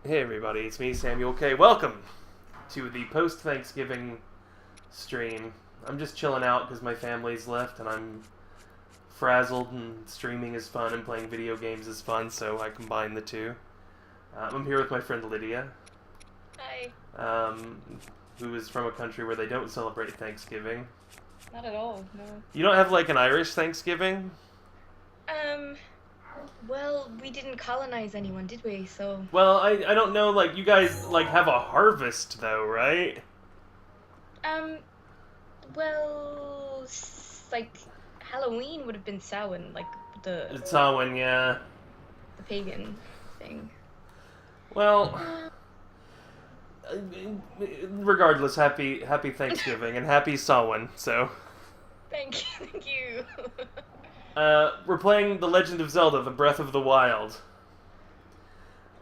Hey everybody, it's me, Samuel K. Welcome to the post-Thanksgiving stream. I'm just chilling out because my family's left and I'm frazzled, and streaming is fun and playing video games is fun, so I combine the two. I'm here with my friend Lydia. Hi. Who is from a country where they don't celebrate Thanksgiving. Not at all, no. You don't have like an Irish Thanksgiving? Well, we didn't colonize anyone, did we? So... Well, I don't know, like, you guys, like, have a harvest, though, right? Well, like, Halloween would have been Samhain, like, the... Samhain, yeah. The pagan thing. Well... regardless, happy Thanksgiving, and happy Samhain, so... Thank you. We're playing The Legend of Zelda, The Breath of the Wild.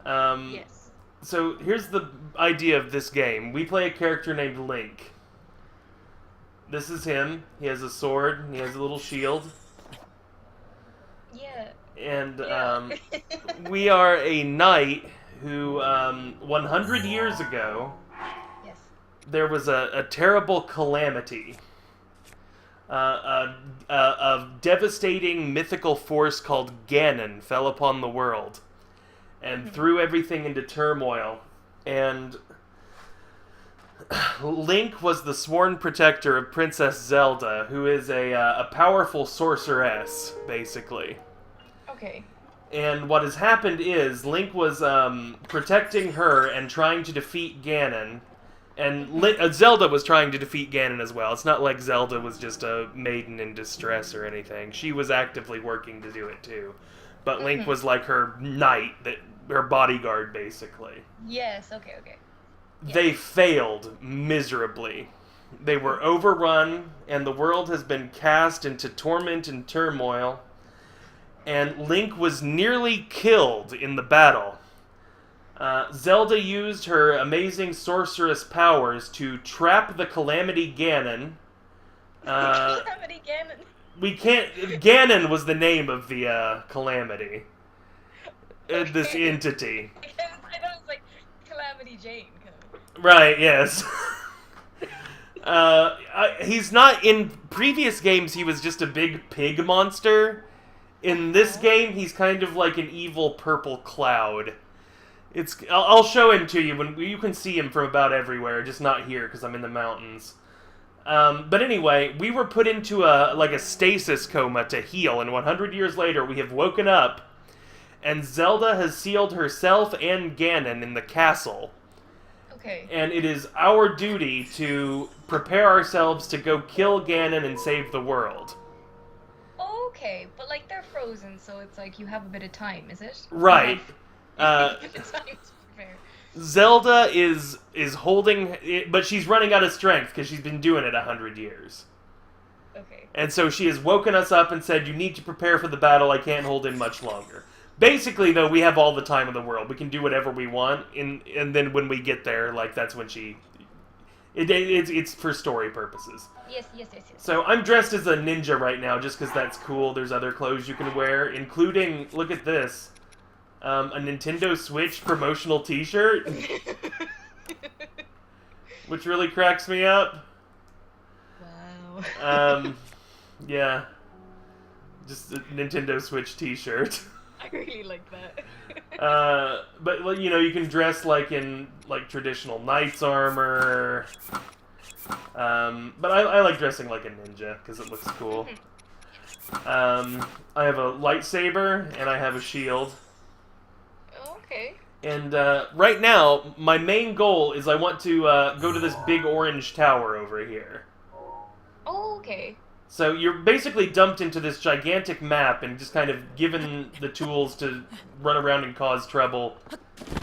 Yes. So, here's the idea of this game. We play a character named Link. This is him. He has a sword, and he has a little shield. Yeah. And, we are a knight who, 100 years ago, Yes. there was a terrible calamity. A devastating mythical force called Ganon fell upon the world and threw everything into turmoil. And Link was the sworn protector of Princess Zelda, who is a powerful sorceress, basically. Okay. And what has happened is Link was protecting her and trying to defeat Ganon. And Zelda was trying to defeat Ganon as well. It's not like Zelda was just a maiden in distress or anything. She was actively working to do it too. But Link was like her knight, her bodyguard, basically. Yes, okay. Yeah. They failed miserably. They were overrun, and the world has been cast into torment and turmoil. And Link was nearly killed in the battle. Zelda used her amazing sorceress powers to trap the Calamity Ganon. Calamity Ganon. Ganon was the name of the Calamity. This entity. I thought it was like Calamity Jane. Right, yes. He's not... In previous games, he was just a big pig monster. In this game, he's kind of like an evil purple cloud. I'll show him to you when you can see him from about everywhere, just not here because I'm in the mountains. But anyway, we were put into a stasis coma to heal, and 100 years later we have woken up, and Zelda has sealed herself and Ganon in the castle. Okay. And it is our duty to prepare ourselves to go kill Ganon and save the world. Okay, but like they're frozen, so it's like you have a bit of time, is it? Right. Time to prepare. Zelda is holding it, but she's running out of strength because she's been doing it 100 years. Okay. And so she has woken us up and said, "You need to prepare for the battle. I can't hold in much longer." Basically, though, we have all the time in the world. We can do whatever we want, and then when we get there, like that's when it's for story purposes. Yes. So I'm dressed as a ninja right now, just because that's cool. There's other clothes you can wear, including, look at this. A Nintendo Switch promotional t-shirt, which really cracks me up. Wow. Yeah. Just a Nintendo Switch t-shirt. I really like that. But, you know, you can dress, like, in, like, traditional knight's armor. But I like dressing like a ninja, because it looks cool. I have a lightsaber, and I have a shield. Okay. And right now, my main goal is I want to go to this big orange tower over here. Oh, okay. So you're basically dumped into this gigantic map and just kind of given the tools to run around and cause trouble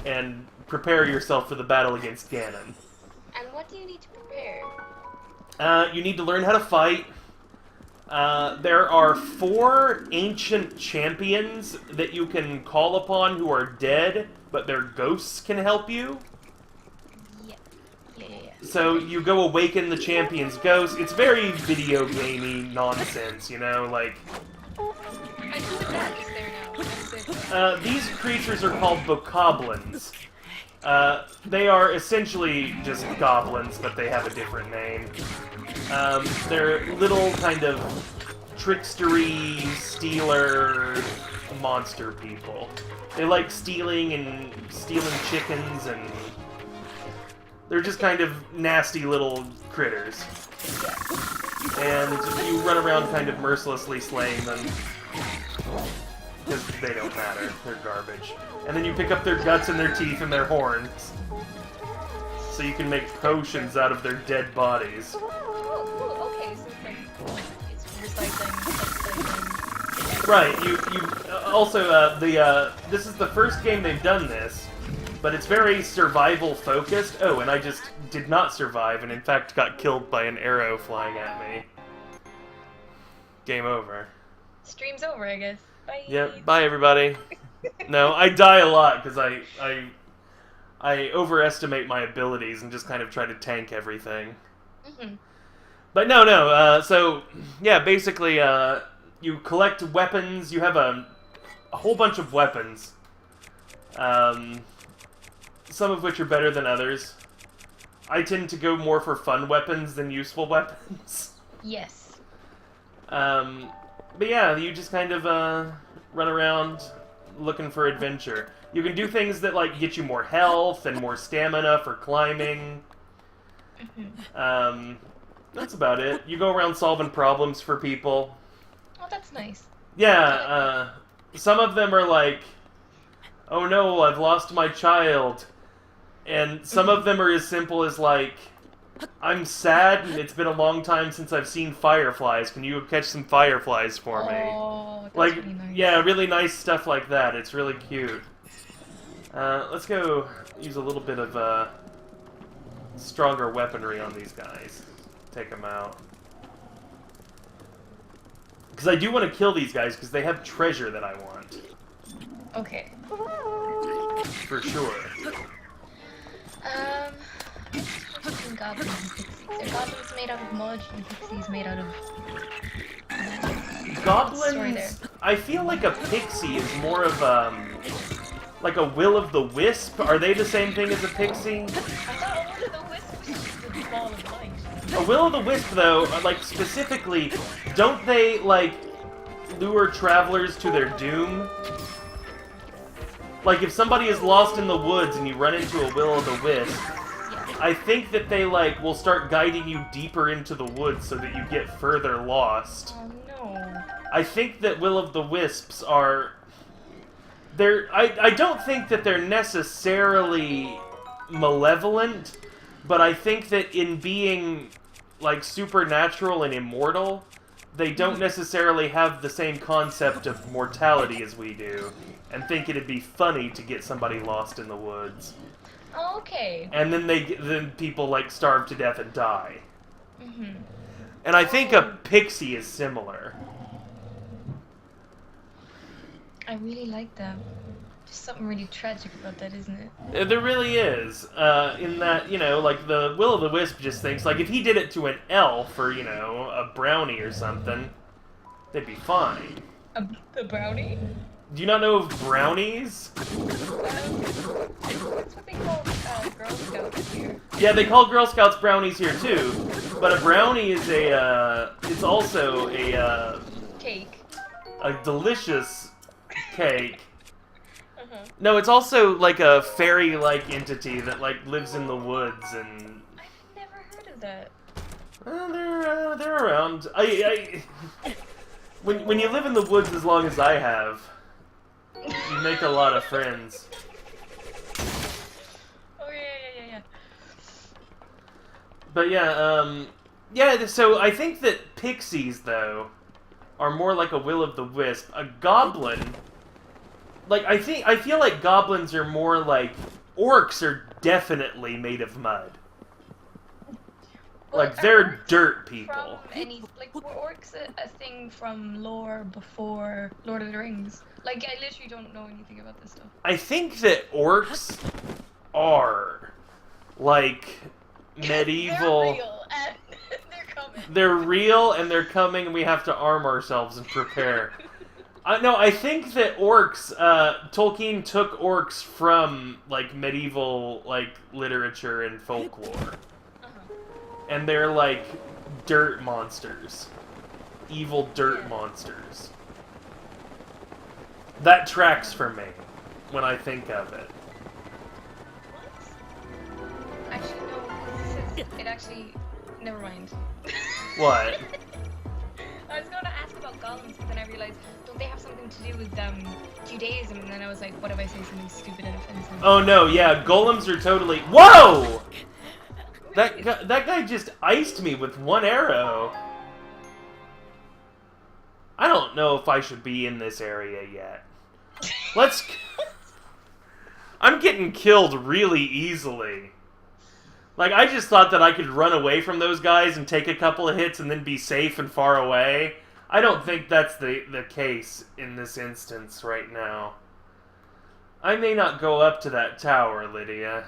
and prepare yourself for the battle against Ganon. And what do you need to prepare? You need to learn how to fight. There are 4 ancient champions that you can call upon who are dead, but their ghosts can help you. Yeah. So you go awaken the champion's ghost. It's very video gamey nonsense, you know, like... I see the dark is there now. These creatures are called bokoblins. They are essentially just goblins, but they have a different name. They're little kind of trickstery, stealer, monster people. They like stealing chickens, and they're just kind of nasty little critters. And you run around kind of mercilessly slaying them. Because they don't matter. They're garbage. And then you pick up their guts and their teeth and their horns. So you can make potions out of their dead bodies. Oh, okay, so it's recycling. Right, you also, this is the first game they've done this, but it's very survival focused. Oh, and I just did not survive, and in fact got killed by an arrow flying at me. Game over. Stream's over, I guess. Bye. Yep, bye everybody. No, I die a lot because I overestimate my abilities and just kind of try to tank everything. Mm-hmm. But no, so, yeah, basically, you collect weapons, you have a whole bunch of weapons. Some of which are better than others. I tend to go more for fun weapons than useful weapons. Yes. But yeah, you just kind of run around looking for adventure. You can do things that like get you more health and more stamina for climbing. That's about it. You go around solving problems for people. Oh, that's nice. Yeah, some of them are like, oh no, I've lost my child. And some of them are as simple as like, I'm sad and it's been a long time since I've seen fireflies. Can you catch some fireflies for me? Oh, that's like, really nice. yeah, really nice stuff like that. It's really cute. Let's go use a little bit of stronger weaponry on these guys. Take them out. Because I do want to kill these guys because they have treasure that I want. Okay. For sure. Goblins and pixies. They're goblins made out of mud and pixies made out of... Goblins... I feel like a pixie is more of, like a will-o'-the-wisp. Are they the same thing as a pixie? I thought a will-o'-the-wisp was just a ball of light. A will-o'-the-wisp, though, like, specifically, don't they, like, lure travelers to their doom? Like, if somebody is lost in the woods and you run into a will-o'-the-wisp, I think that they, like, will start guiding you deeper into the woods so that you get further lost. Oh, no. I think that will-o'-the-wisps are... I don't think that they're necessarily malevolent, but I think that in being, like, supernatural and immortal, they don't necessarily have the same concept of mortality as we do, and think it'd be funny to get somebody lost in the woods. Oh, okay. And then people, like, starve to death and die. Mm-hmm. And I think a pixie is similar. I really like that. There's something really tragic about that, isn't it? There really is. In that, you know, like, the will-o'-the-wisp just thinks, like, if he did it to an elf or, you know, a brownie or something, they'd be fine. A brownie? Do you not know of brownies? That's what they call Girl Scouts here. Yeah, they call Girl Scouts brownies here, too. But a brownie is it's also a, Cake. a delicious cake. Uh-huh. No, it's also like a fairy-like entity that like lives in the woods and. I've never heard of that. They're around. When you live in the woods as long as I have, you make a lot of friends. Oh yeah. But yeah, so I think that pixies though are more like a will-o'-the-wisp. A goblin. Like, I feel like goblins are more like... Orcs are definitely made of mud. Well, Like, they're orcs dirt people. Were orcs a thing from lore before Lord of the Rings? Like, I literally don't know anything about this stuff. I think that orcs are, like, medieval... They're real, and they're coming. They're real, and they're coming, and we have to arm ourselves and prepare. No, I think that orcs, Tolkien took orcs from, like, medieval, like, literature and folklore. Uh-huh. And they're, like, dirt monsters. Evil dirt monsters. That tracks for me when I think of it. What? Actually, no. It actually... Never mind. What? I was going to ask about golems, but then I realized, don't they have something to do with Judaism? And then I was like, what if I say something stupid and offensive? Oh no, yeah, golems are totally... Whoa! That guy just iced me with one arrow. I don't know if I should be in this area yet. Let's... I'm getting killed really easily. Like, I just thought that I could run away from those guys and take a couple of hits and then be safe and far away. I don't think that's the case in this instance right now. I may not go up to that tower, Lydia.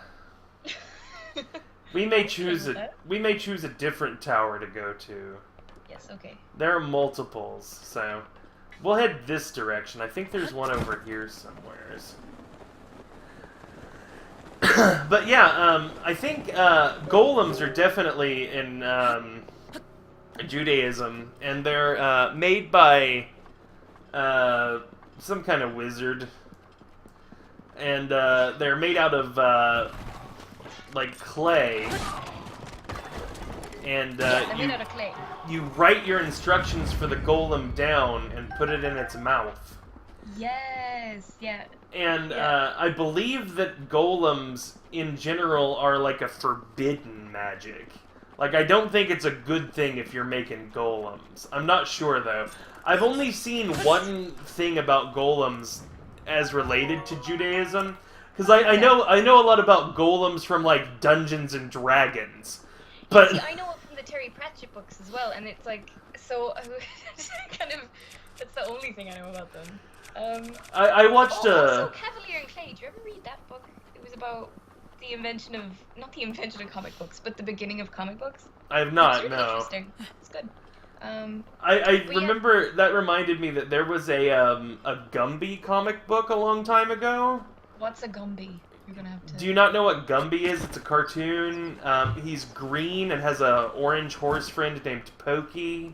We may choose a different tower to go to. Yes, okay. There are multiples, so we'll head this direction. I think there's one over here somewheres. But yeah, I think golems are definitely in Judaism, and they're made by some kind of wizard, and they're made out of like clay, and they're made out of clay. You write your instructions for the golem down and put it in its mouth. Yes, yeah. And I believe that golems, in general, are like a forbidden magic. Like, I don't think it's a good thing if you're making golems. I'm not sure, though. I've only seen one thing about golems as related to Judaism. Because I know a lot about golems from, like, Dungeons and Dragons. But see, I know it from the Terry Pratchett books as well, and it's like, so, kind of, that's the only thing I know about them. I watched also Cavalier and Clay. Did you ever read that book? It was about the invention of, not the invention of comic books, but the beginning of comic books. I have not, it's really no. Interesting. It's good. I remember, that reminded me that there was a Gumby comic book a long time ago. What's a Gumby? You're gonna have to... Do you not know what Gumby is? It's a cartoon. He's green and has a orange horse friend named Pokey.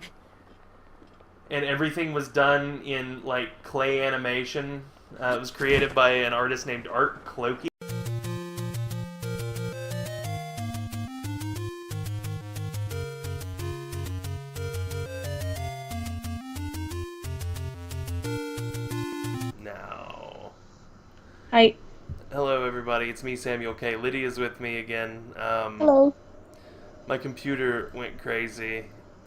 And everything was done in, like, clay animation. It was created by an artist named Art Clokey. Now. Hi. Hello, everybody. It's me, Samuel K. Lydia's with me again. Hello. My computer went crazy.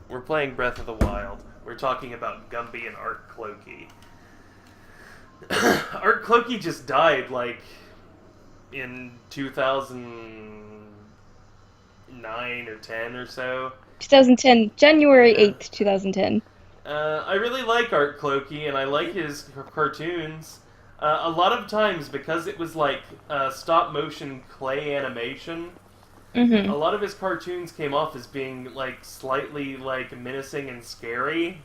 We're playing Breath of the Wild. We're talking about Gumby and Art Clokey. Art Clokey just died, like, in 2009 or 10 or so. 2010, January 8th, 2010. I really like Art Clokey, and I like his cartoons. A lot of times, because it was, like, stop-motion clay animation, Mm-hmm. a lot of his cartoons came off as being, like, slightly, like, menacing and scary.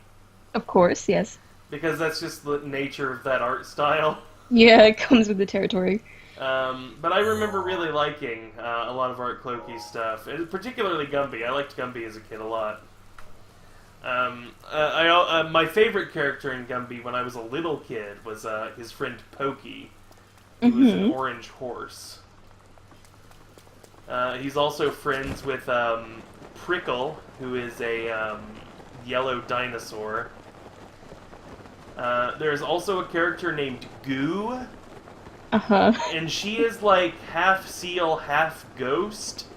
Of course, yes. Because that's just the nature of that art style. Yeah, it comes with the territory. But I remember really liking a lot of Art Clokey's stuff, and particularly Gumby. I liked Gumby as a kid a lot. My favorite character in Gumby when I was a little kid was his friend Pokey, who was an orange horse. He's also friends with Prickle, who is a yellow dinosaur. There's also a character named Goo. Uh-huh. And she is like half seal, half ghost.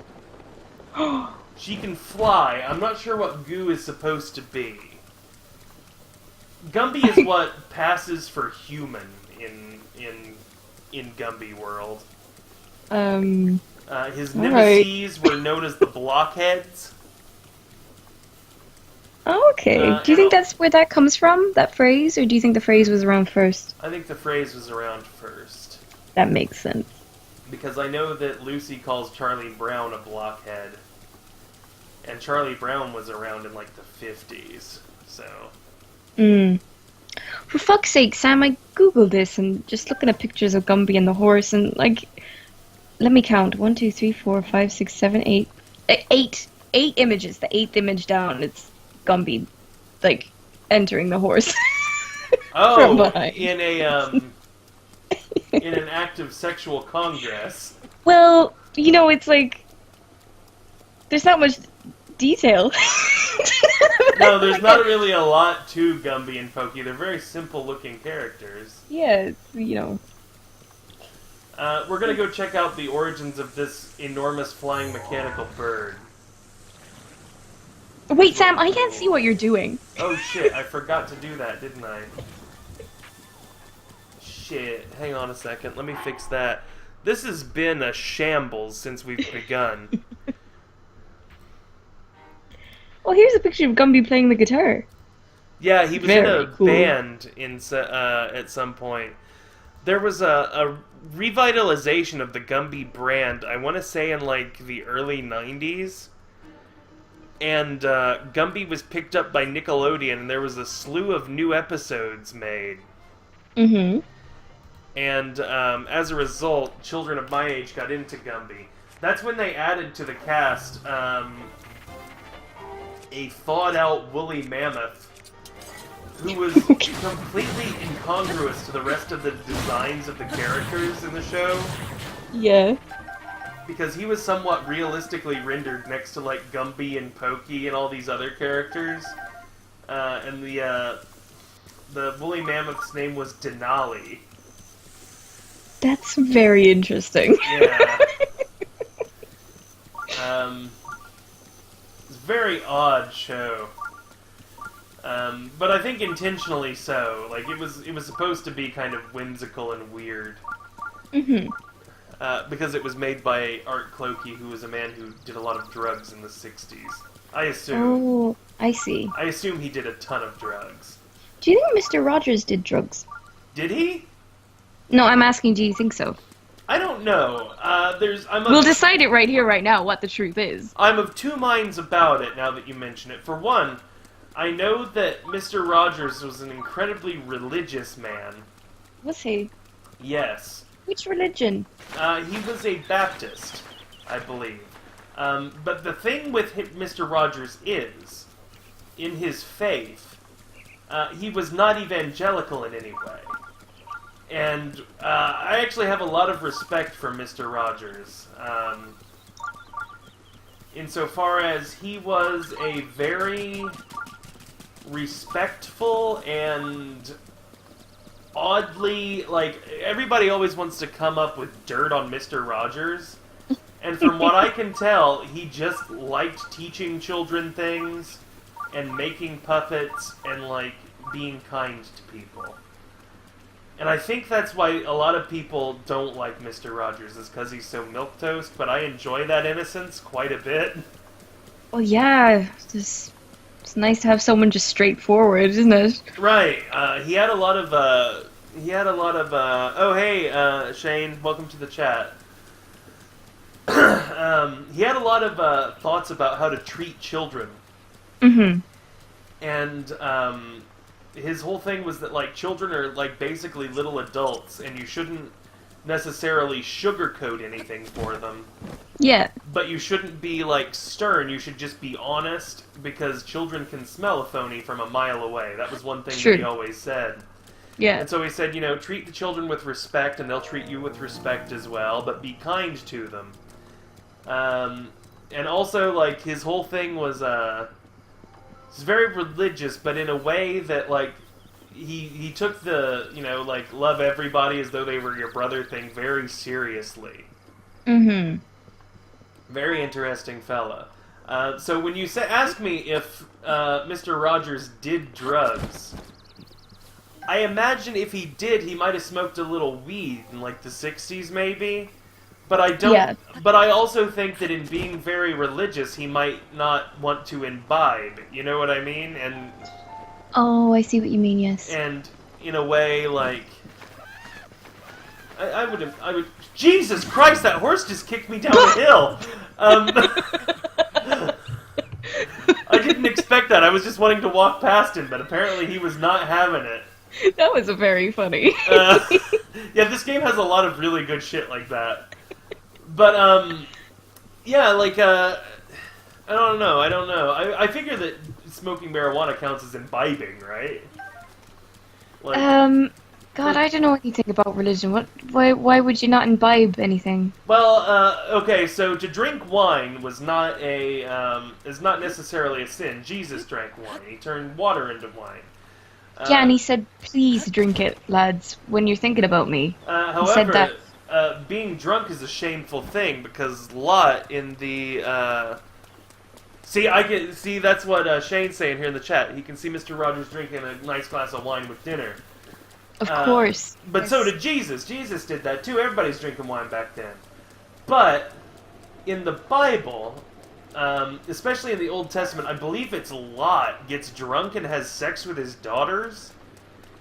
She can fly. I'm not sure what Goo is supposed to be. Gumby is what passes for human in Gumby world. His nemesis were known as the Blockheads. Oh, okay. Do you think that's where that comes from, that phrase, or do you think the phrase was around first? I think the phrase was around first. That makes sense. Because I know that Lucy calls Charlie Brown a blockhead. And Charlie Brown was around in, like, the 50s, so... For fuck's sake, Sam, I googled this and just looking at pictures of Gumby and the horse and like, let me count. 1, 2, 3, 4, 5, 6, 7, 8. 8 images. The 8th image down, it's Gumby, like, entering the horse. From Oh, behind. in a in an act of sexual congress. Well, you know, it's like there's not much detail. No, there's not really a lot to Gumby and Pokey. They're very simple-looking characters. Yeah, it's, you know. We're gonna go check out the origins of this enormous flying mechanical bird. Wait, Sam, I can't see what you're doing. Oh shit, I forgot to do that, didn't I? Shit, hang on a second, let me fix that. This has been a shambles since we've begun. Well, here's a picture of Gumby playing the guitar. Yeah, he was in Very a cool. band at some point. There was a revitalization of the Gumby brand, I want to say in like the early 90s. And Gumby was picked up by Nickelodeon, and there was a slew of new episodes made. Mm-hmm. And as a result, children of my age got into Gumby. That's when they added to the cast a thawed-out woolly mammoth who was completely incongruous to the rest of the designs of the characters in the show. Yeah. Because he was somewhat realistically rendered next to, like, Gumby and Pokey and all these other characters. And the woolly mammoth's name was Denali. That's very interesting. Yeah. It's a very odd show. But I think intentionally so. Like, it was supposed to be kind of whimsical and weird. Mm-hmm. Because it was made by Art Clokey, who was a man who did a lot of drugs in the 60s. I assume. Oh, I see. I assume he did a ton of drugs. Do you think Mr. Rogers did drugs? Did he? No, I'm asking, do you think so? I don't know. We'll decide it right here, right now, what the truth is. I'm of two minds about it now that you mention it. For one, I know that Mr. Rogers was an incredibly religious man. Was he? Yes. Which religion? He was a Baptist, I believe. But the thing with Mr. Rogers is, in his faith, he was not evangelical in any way. And I actually have a lot of respect for Mr. Rogers. Insofar as he was a very respectful and oddly, like, everybody always wants to come up with dirt on Mr. Rogers. And from what I can tell, he just liked teaching children things and making puppets and, like, being kind to people. And I think that's why a lot of people don't like Mr. Rogers, is because he's so milquetoast, but I enjoy that innocence quite a bit. Oh yeah, it's nice to have someone just straightforward, isn't it? Right. He had a lot of, oh hey, Shane, welcome to the chat. He had a lot of, thoughts about how to treat children. Mm-hmm. And, his whole thing was that, like, children are, like, basically little adults, and you shouldn't necessarily sugarcoat anything for them. Yeah. But you shouldn't be, like, stern, you should just be honest, because children can smell a phony from a mile away. That was one thing that he always said. Yeah. And so he said, you know, treat the children with respect, and they'll treat you with respect as well, but be kind to them. And also, like, his whole thing was, he's very religious, but in a way that, like, he took the, you know, like, love everybody as though they were your brother thing very seriously. Mm-hmm. Very interesting fella. So when you ask me if Mr. Rogers did drugs, I imagine if he did, he might have smoked a little weed in, like, the 60s, maybe? But I don't. Yeah. But I also think that in being very religious, he might not want to imbibe. You know what I mean? And Oh, I see what you mean. Yes. and in a way, like, I would. Jesus Christ! That horse just kicked me down the hill. I didn't expect that. I was just wanting to walk past him, but apparently he was not having it. That was very funny. Yeah, this game has a lot of really good shit like that. But, yeah, like, I don't know. I figure that smoking marijuana counts as imbibing, right? Like, God, I don't know anything about religion. Why would you not imbibe anything? well, okay, so to drink wine was not is not necessarily a sin. Jesus drank wine. He turned water into wine. Yeah, and he said, please drink it, lads, when you're thinking about me. However, He said that. Being drunk is a shameful thing because Lot in the see that's what Shane's saying here in the chat. He can see Mr. Rogers drinking a nice glass of wine with dinner. Of course. But Yes. so did Jesus. Jesus did that too. Everybody's drinking wine back then. But in the Bible, especially in the Old Testament, I believe it's Lot gets drunk and has sex with his daughters.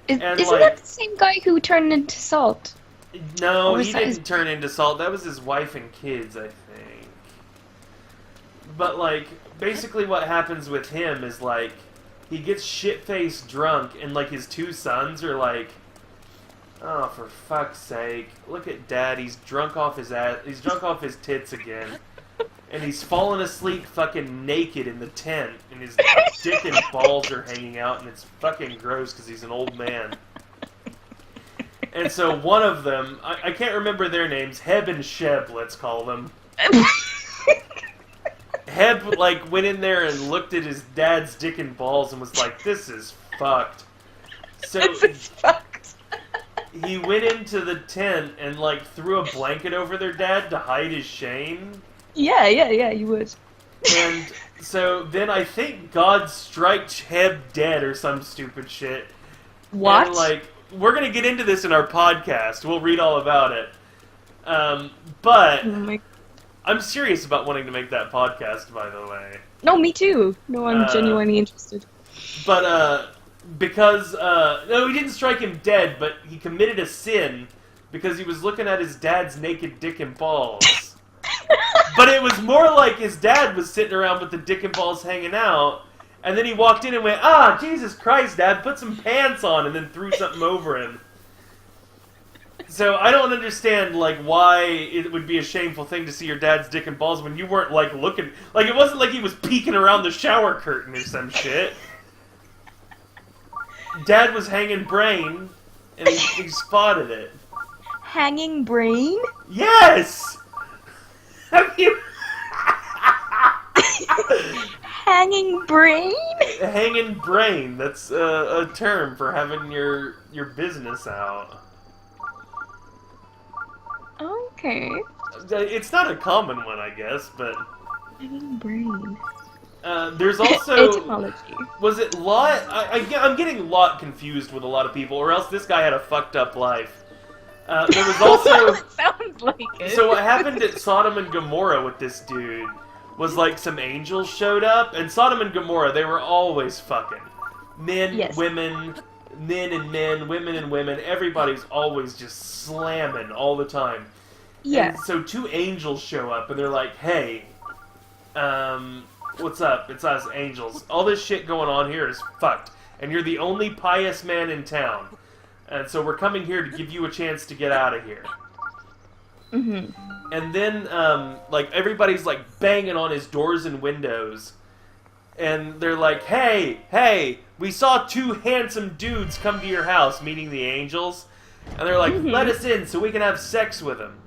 Isn't like- that the same guy who turned into salt? No, Or was he that didn't his- turn into salt. That was his wife and kids, I think. But, like, basically what happens with him is, like, he gets shit-faced drunk, and, like, his two sons are like, oh, for fuck's sake, look at Dad, he's drunk off his ass, he's drunk off his tits again. And he's fallen asleep fucking naked in the tent, and his dick and balls are hanging out, and it's fucking gross because he's an old man. And so one of them, I can't remember their names, Heb and Sheb, let's call them. Heb, like, went in there and looked at his dad's dick and balls and was like, this is fucked. So This is fucked. he went into the tent and, like, threw a blanket over their dad to hide his shame. Yeah, you would. And so then I think God striked Heb dead or some stupid shit. What? And, like, we're gonna get into this in our podcast. We'll read all about it. But Oh my... I'm serious about wanting to make that podcast, by the way. No, me too. No, I'm genuinely interested. But, because, no, he didn't strike him dead, but he committed a sin because he was looking at his dad's naked dick and balls. But it was more like his dad was sitting around with the dick and balls hanging out, and then he walked in and went, ah, Jesus Christ, Dad, put some pants on, and then threw something over him. So I don't understand, like, why it would be a shameful thing to see your dad's dick and balls when you weren't, like, looking... Like, it wasn't like he was peeking around the shower curtain or some shit. Dad was hanging brain, and he spotted it. Hanging brain? Yes! Have you... Hanging brain? Hanging brain. That's a term for having your business out. Okay. It's not a common one, I guess, but... Hanging brain. There's also... Etymology. Was it Lot? I'm getting Lot confused with a lot of people, or else this guy had a fucked up life. There was also... Sounds like it. So what happened at Sodom and Gomorrah with this dude was, like, some angels showed up, and Sodom and Gomorrah, they were always fucking. Men, Yes. women, men and men, women and women, everybody's always just slamming all the time. Yeah. And so two angels show up, and they're like, hey, what's up? It's us, angels. All this shit going on here is fucked, and you're the only pious man in town. And so we're coming here to give you a chance to get out of here. Mm-hmm. And then, like, everybody's, like, banging on his doors and windows. And they're like, hey, we saw two handsome dudes come to your house, meaning the angels. And they're like, let us in so we can have sex with them.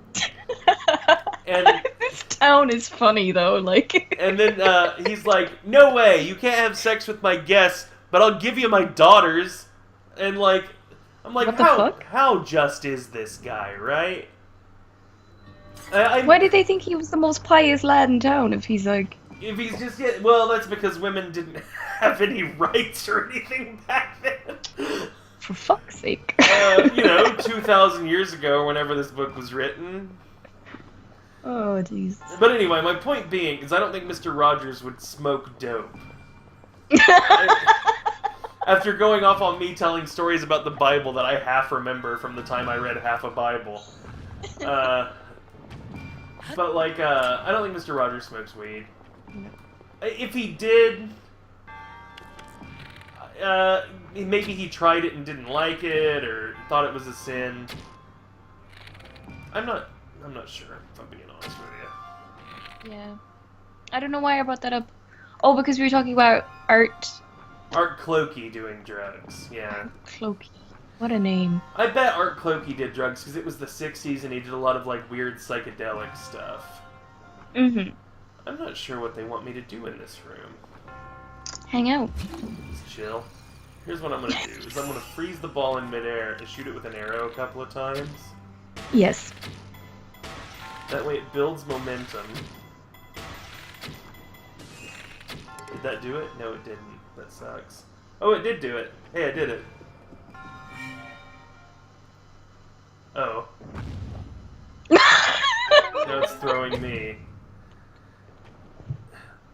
And This town is funny, though, like... and then he's like, no way, you can't have sex with my guests, but I'll give you my daughters. And, like, I'm like, What the fuck? how just is this guy, right? Why did they think he was the most pious lad in town if he's like... If he's just well, that's because women didn't have any rights or anything back then. For fuck's sake. 2,000 years ago, whenever this book was written. Oh, jeez. But anyway, my point being is I don't think Mr. Rogers would smoke dope. After going off on me telling stories about the Bible that I half remember from the time I read half a Bible. But, like, I don't think Mr. Rogers smokes weed. If he did, maybe he tried it and didn't like it, or thought it was a sin. I'm not sure, if I'm being honest with you. Yeah. I don't know why I brought that up. Oh, because we were talking about Art Art Clokey doing drugs, yeah. Clokey. What a name. I bet Art Clokey did drugs because it was the 60s and he did a lot of like weird psychedelic stuff. Mm-hmm. I'm not sure what they want me to do in this room. Hang out. Just chill. Here's what I'm gonna do, is I'm gonna freeze the ball in midair and shoot it with an arrow a couple of times. Yes. That way it builds momentum. Did that do it? No, it didn't. That sucks. Oh, it did do it. Hey, I did it. Oh. Now it's throwing me.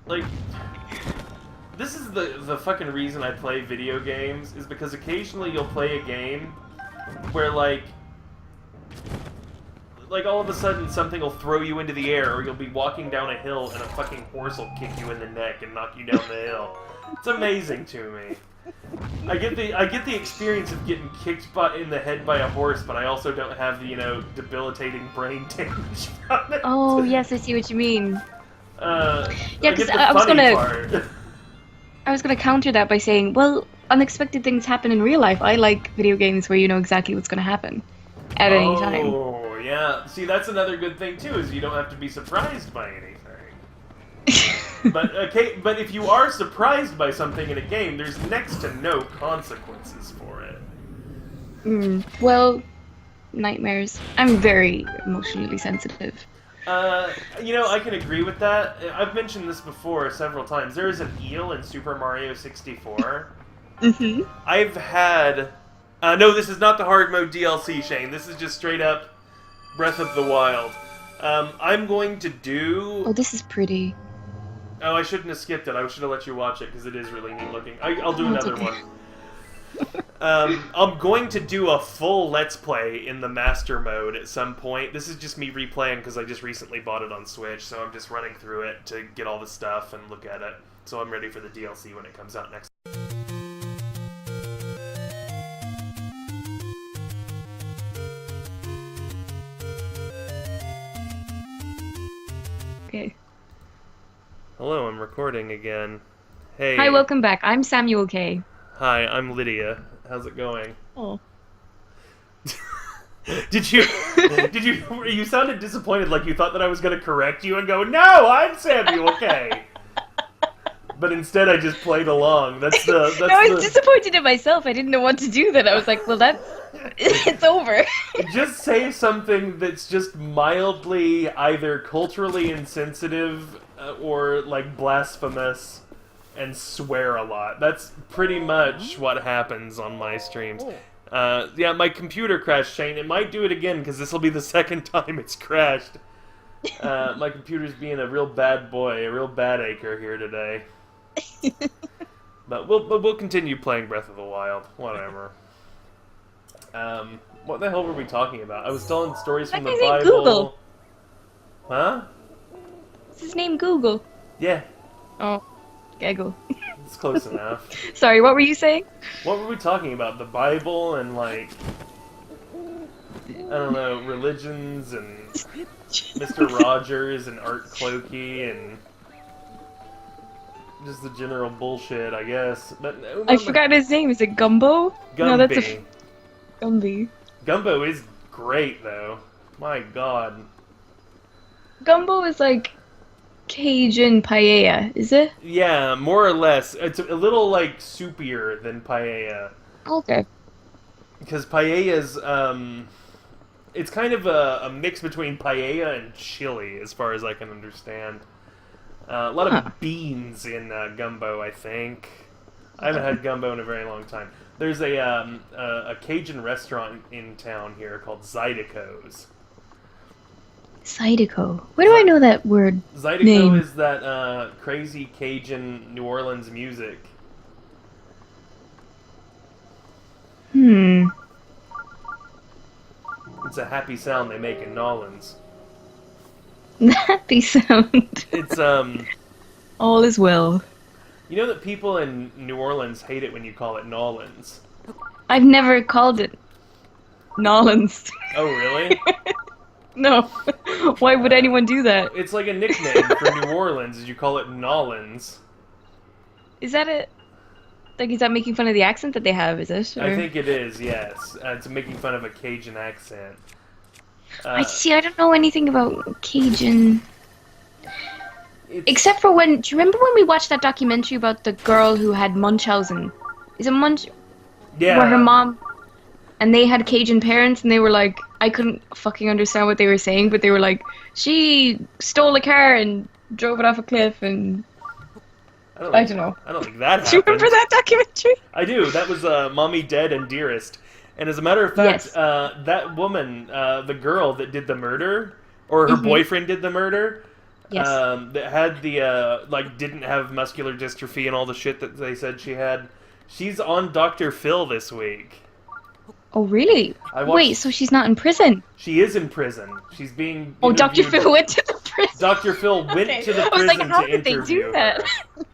Like, this is the fucking reason I play video games, is because occasionally you'll play a game where, like all of a sudden something will throw you into the air, or you'll be walking down a hill and a fucking horse will kick you in the neck and knock you down the hill. It's amazing to me. I get the experience of getting kicked in the head by a horse, but I also don't have the, debilitating brain damage from it. Oh, yes, I see what you mean. Yeah, because I was gonna counter that by saying, well, unexpected things happen in real life. I like video games where you know exactly what's gonna happen at any time. Oh, yeah. See, that's another good thing too, is you don't have to be surprised by anything. But but if you are surprised by something in a game, there's next to no consequences for it. Well, nightmares. I'm very emotionally sensitive. I can agree with that. I've mentioned this before several times. There is an eel in Super Mario 64. Mm-hmm. I've had... no, this is not the hard mode DLC, Shane. This is just straight up Breath of the Wild. I'm going to do... Oh, this is pretty. Oh, I shouldn't have skipped it. I should have let you watch it, because it is really neat looking. I'll do another one. I'm going to do a full Let's Play in the Master Mode at some point. This is just me replaying, because I just recently bought it on Switch, so I'm just running through it to get all the stuff and look at it. So I'm ready for the DLC when it comes out next. Okay. Hello, I'm recording again. Hey. Hi, welcome back. I'm Samuel K. Hi, I'm Lydia. How's it going? Oh. You sounded disappointed, like you thought that I was going to correct you and go, no, I'm Samuel K. But instead I just played along. No, I was disappointed in myself. I didn't know what to do then. I was like, well, it's over. Just say something that's just mildly either culturally insensitive or, like, blasphemous and swear a lot. That's pretty much what happens on my streams. Yeah, my computer crashed, Shane. It might do it again, because this will be the second time it's crashed. My computer's being a real bad boy, a real bad acre here today. But we'll continue playing Breath of the Wild. Whatever. What the hell were we talking about? I was telling stories from the Bible. Google. Huh? Is his name Google? Yeah. Oh, Gaggle. It's close enough. Sorry, what were you saying? What were we talking about? The Bible and, like, I don't know, religions and Mr. Rogers and Art Clokey and just the general bullshit, I guess. But I forgot his name. Is it Gumbo? Gumby. No, that's Gumby. Gumbo is great, though. My god. Gumbo is like Cajun paella, is it? Yeah, more or less. It's a little, like, soupier than paella. Okay. Because paella's, it's kind of a mix between paella and chili, as far as I can understand. A lot of beans in gumbo, I think. I haven't had gumbo in a very long time. There's a Cajun restaurant in town here called Zydeco's. Zydeco. Where do I know that word? Zydeco name? is that crazy Cajun New Orleans music. It's a happy sound they make in Nolans. Happy sound. It's All is well. You know that people in New Orleans hate it when you call it Nolans. I've never called it Nolans. Oh, really? No. Why would anyone do that? It's like a nickname for New Orleans, is you call it Nolans. Is that it? Like, is that making fun of the accent that they have, is it? Or... I think it is, yes. It's making fun of a Cajun accent. I don't know anything about Cajun... Except for when... Do you remember when we watched that documentary about the girl who had Munchausen? Is it Munch... Yeah. Where her mom... And they had Cajun parents, and they were like... I couldn't fucking understand what they were saying, but they were like, she stole a car and drove it off a cliff, and... I don't know. I don't think that happened. Do you remember that documentary? I do. That was Mommy, Dead, and Dearest. And as a matter of fact, Yes. that woman, the girl that did the murder, or her boyfriend did the murder, Yes. that had the, didn't have muscular dystrophy and all the shit that they said she had, she's on Dr. Phil this week. Oh, really? Wait, so she's not in prison? She is in prison. She's being Oh, Dr. interviewed- Phil went to the prison. Dr. Phil went Okay. to the I was prison like, how to did they interview do that? her.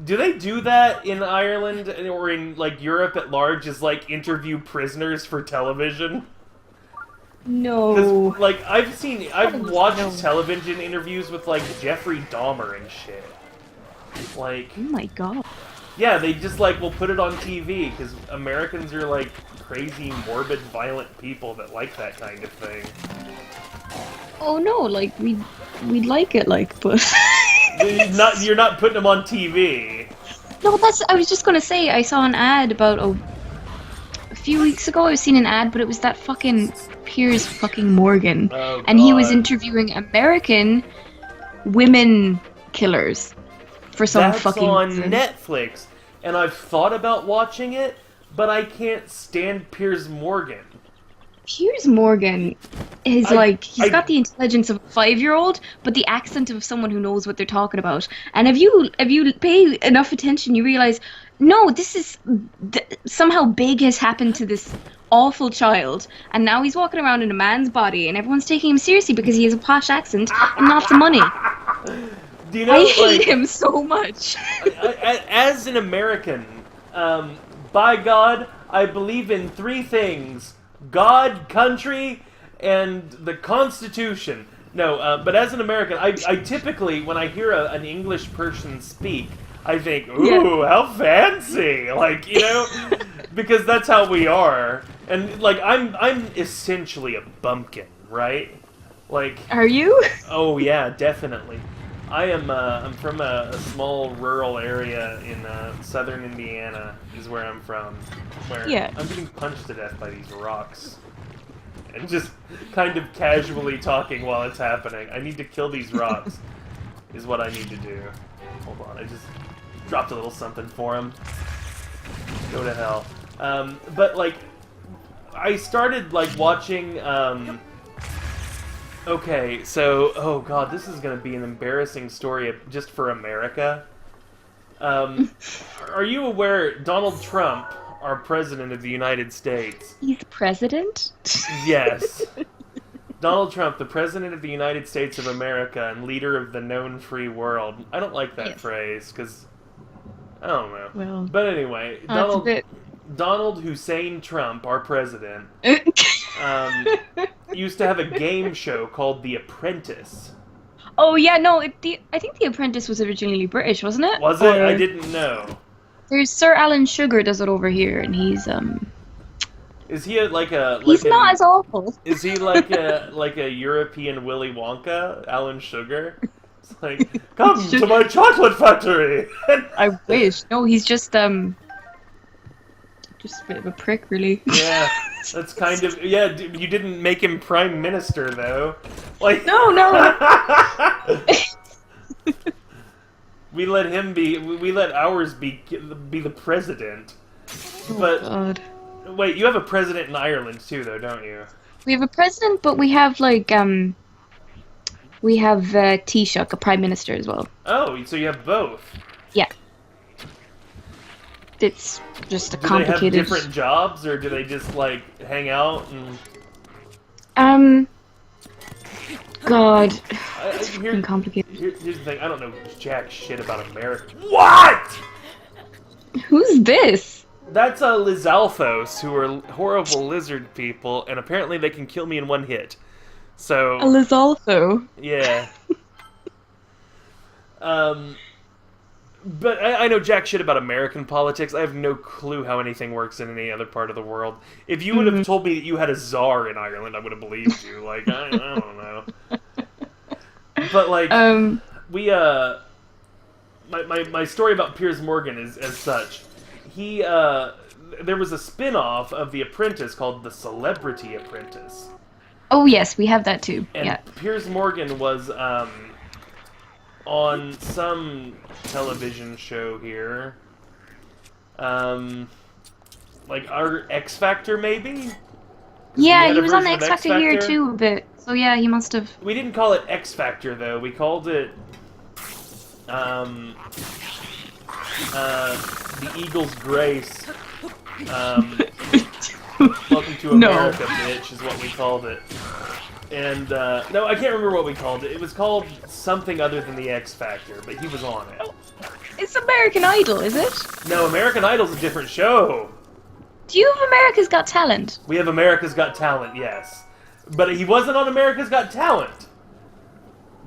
Do they do that in Ireland or in Europe at large? Is interview prisoners for television? No. Because I've watched No. television interviews with Jeffrey Dahmer and shit. Oh my god. Yeah, they just will put it on TV because Americans are crazy, morbid, violent people that like that kind of thing. Oh no, we'd like it, but... You're not putting them on TV. No, I was just gonna say, I saw an ad about, a few weeks ago, I was seeing an ad, but it was that fucking Piers fucking Morgan. Oh, and he was God. interviewing American women killers for some That's fucking on reason. Netflix, and I've thought about watching it, but I can't stand Piers Morgan. Piers Morgan is he's got the intelligence of a 5-year-old, but the accent of someone who knows what they're talking about. And if you pay enough attention, you realize, no, this is somehow big has happened to this awful child, and now he's walking around in a man's body, and everyone's taking him seriously because he has a posh accent and lots of money. Do you know, I hate him so much. As an American, by God, I believe in 3 things: God, country, and the Constitution. No, but as an American, I typically, when I hear an English person speak, I think, ooh, how fancy! Because that's how we are. And, I'm essentially a bumpkin, right? Are you? Oh yeah, definitely. I am, I'm from a small rural area in southern Indiana, is where I'm from. Where I'm getting punched to death by these rocks. And just kind of casually talking while it's happening. I need to kill these rocks, is what I need to do. Hold on, I just dropped a little something for him. Go to hell. But, I started, watching, Okay, so, oh god, this is gonna be an embarrassing story just for America. Are you aware Donald Trump, our president of the United States... He's president? Yes. Donald Trump, the president of the United States of America and leader of the known free world. I don't like that phrase, because... I don't know. Well, but anyway, Donald Hussein Trump, our president... used to have a game show called The Apprentice. Oh yeah, no, I think The Apprentice was originally British, wasn't it? Was it? I didn't know. There's Sir Alan Sugar does it over here, and he's Is he like a? He's not as awful. Is he like a European Willy Wonka, Alan Sugar? It's like, come to my chocolate factory. I wish. No, he's just a bit of a prick, really. Yeah, that's kind of You didn't make him prime minister though. No. We let him be. We let ours be the president. But God. Wait, you have a president in Ireland too, though, don't you? We have a president, but we have Taoiseach, a prime minister as well. Oh, so you have both. Yeah. It's just a Do complicated. they have different jobs, or do they just hang out and? God. It's freaking complicated. Here's the thing. I don't know jack shit about America. What? Who's this? That's Lizalthos, who are horrible lizard people, and apparently they can kill me in one hit. So. Lizaltho. Yeah. But I know jack shit about American politics. I have no clue how anything works in any other part of the world. If you would have told me that you had a czar in Ireland, I would have believed you. Like, I don't know. But, like, my story about Piers Morgan is as such. There was a spin-off of The Apprentice called The Celebrity Apprentice. Oh, yes, we have that too. And yeah. Piers Morgan was, on some television show here. Like our X Factor, maybe? Yeah, he was on the X Factor here too a bit. So yeah, he must have. We didn't call it X Factor though. We called it the Eagle's Grace. Welcome to America, bitch, is what we called it. And, no, I can't remember what we called it. It was called something other than the X Factor, but he was on it. It's American Idol, is it? No, American Idol's a different show. Do you have America's Got Talent? We have America's Got Talent, yes. But he wasn't on America's Got Talent.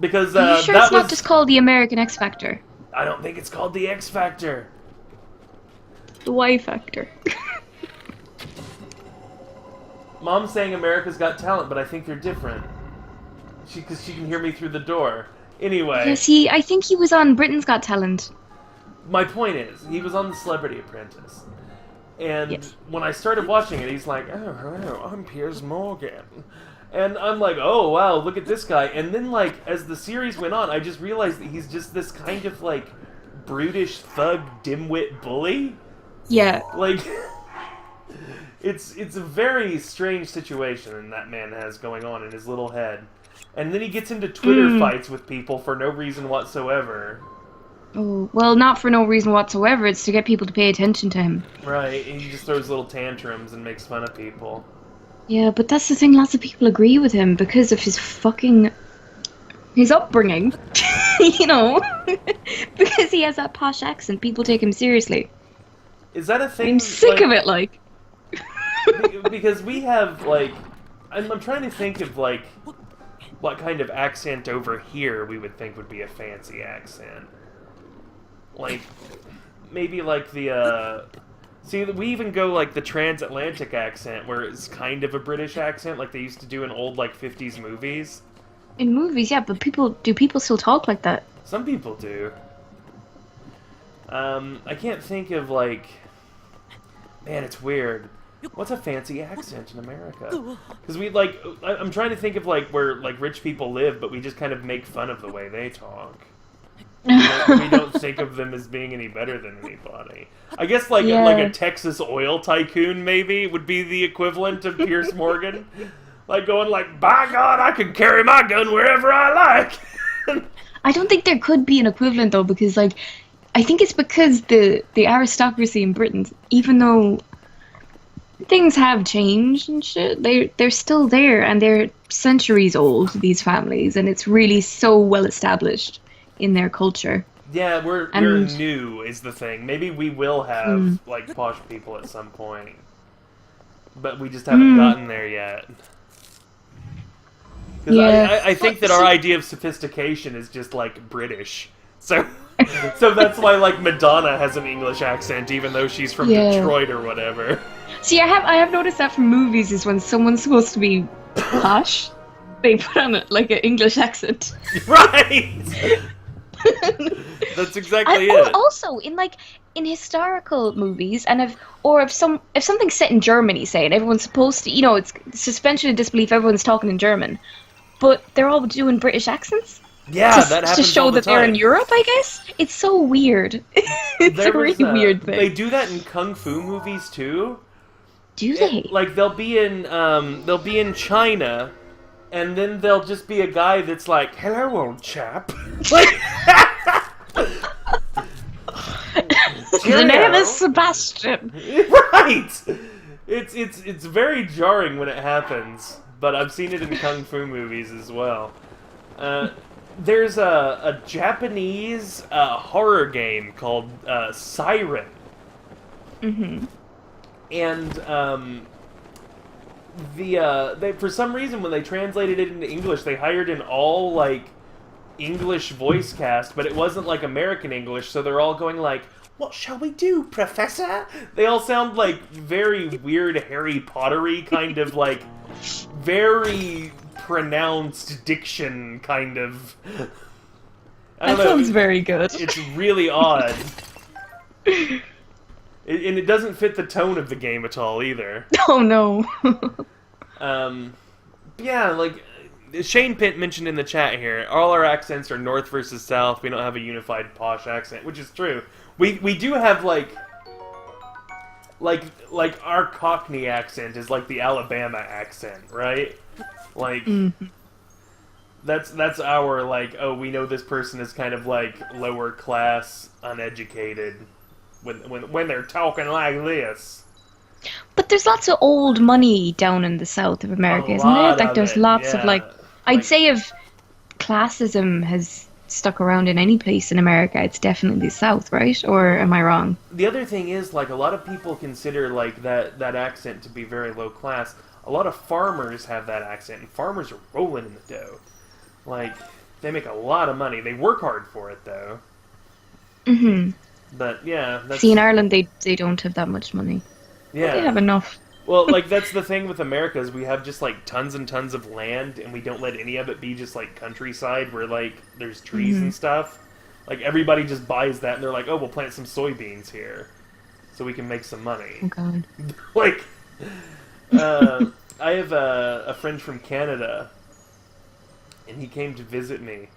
Because, Are you sure it's not just called the American X Factor? I don't think it's called the X Factor. The Y Factor. Mom's saying America's Got Talent, but I think they're different. Because she can hear me through the door. Anyway. Yeah, I think he was on Britain's Got Talent. My point is, he was on The Celebrity Apprentice. And yes. When I started watching it, he's like, oh, hello, I'm Piers Morgan. And I'm like, oh, wow, look at this guy. And then, like, as the series went on, I just realized that he's just this kind of, like, brutish, thug, dimwit bully. Yeah. Like... It's a very strange situation that man has going on in his little head. And then he gets into Twitter fights with people for no reason whatsoever. Oh, well, not for no reason whatsoever. It's to get people to pay attention to him. Right, he just throws little tantrums and makes fun of people. Yeah, but that's the thing, lots of people agree with him because of his upbringing. You know? Because he has that posh accent, people take him seriously. Is that a thing? I'm sick of it, like... Because we have, like... I'm trying to think of, like, what kind of accent over here we would think would be a fancy accent. Like, maybe, like, the, See, we even go, like, the transatlantic accent, where it's kind of a British accent, like they used to do in old, like, 50s movies. In movies, yeah, but do people still talk like that? Some people do. I can't think of, like... Man, it's weird. What's a fancy accent in America? Because we, like... I'm trying to think of, like, where, like, rich people live, but we just kind of make fun of the way they talk. We don't think of them as being any better than anybody. I guess, like, like a Texas oil tycoon, maybe, would be the equivalent of Piers Morgan. Like, going like, by God, I can carry my gun wherever I like! I don't think there could be an equivalent, though, because, like... I think it's because the aristocracy in Britain, even though things have changed and shit, they're still there, and they're centuries old, these families, and it's really so well established in their culture. Yeah, we're new is the thing. Maybe we will have like posh people at some point, but we just haven't gotten there yet. Because I think that our idea of sophistication is just like British, so that's why like Madonna has an English accent, even though she's from Detroit or whatever. See, I have noticed that from movies is when someone's supposed to be posh, they put on like an English accent. Right. That's exactly it. Also, in historical movies, and if something's set in Germany, say, and everyone's supposed to, it's suspension of disbelief, everyone's talking in German, but they're all doing British accents. Yeah, that happens to show all the that time. They're in Europe, I guess. It's so weird. It's a really weird thing. They do that in kung fu movies too. Do they? Like they'll be in China, and then there'll just be a guy that's like, "Hello, old chap." Like, the name is Sebastian. Right. It's very jarring when it happens, but I've seen it in kung fu movies as well. There's a Japanese horror game called Siren. Mm-hmm. And they, for some reason, when they translated it into English, they hired an all like English voice cast, but it wasn't like American English, so they're all going like, "What shall we do, Professor?" They all sound like very weird Harry Pottery kind of like very pronounced diction kind of. I don't That know, sounds very good. It's really odd. And it doesn't fit the tone of the game at all either. Oh no. Yeah, like Shane Pint mentioned in the chat here, all our accents are north versus south. We don't have a unified posh accent, which is true. We do have like our Cockney accent is like the Alabama accent, right? Like that's our like, oh, we know this person is kind of like lower class, uneducated when they're talking like this. But there's lots of old money down in the south of America, isn't there? Like there's lots of like, I'd say if classism has stuck around in any place in America, it's definitely the south, right? Or am I wrong? The other thing is, like, a lot of people consider like that accent to be very low class. A lot of farmers have that accent, and farmers are rolling in the dough. Like, they make a lot of money. They work hard for it, though. Mm-hmm. But yeah, that's... See, in Ireland, they don't have that much money. Yeah, they have enough. Well, like, that's the thing with America, is we have just, like, tons and tons of land, and we don't let any of it be just, like, countryside where, like, there's trees and stuff. Like, everybody just buys that, and they're like, oh, we'll plant some soybeans here, so we can make some money. Oh, God. Like, I have a friend from Canada, and he came to visit me,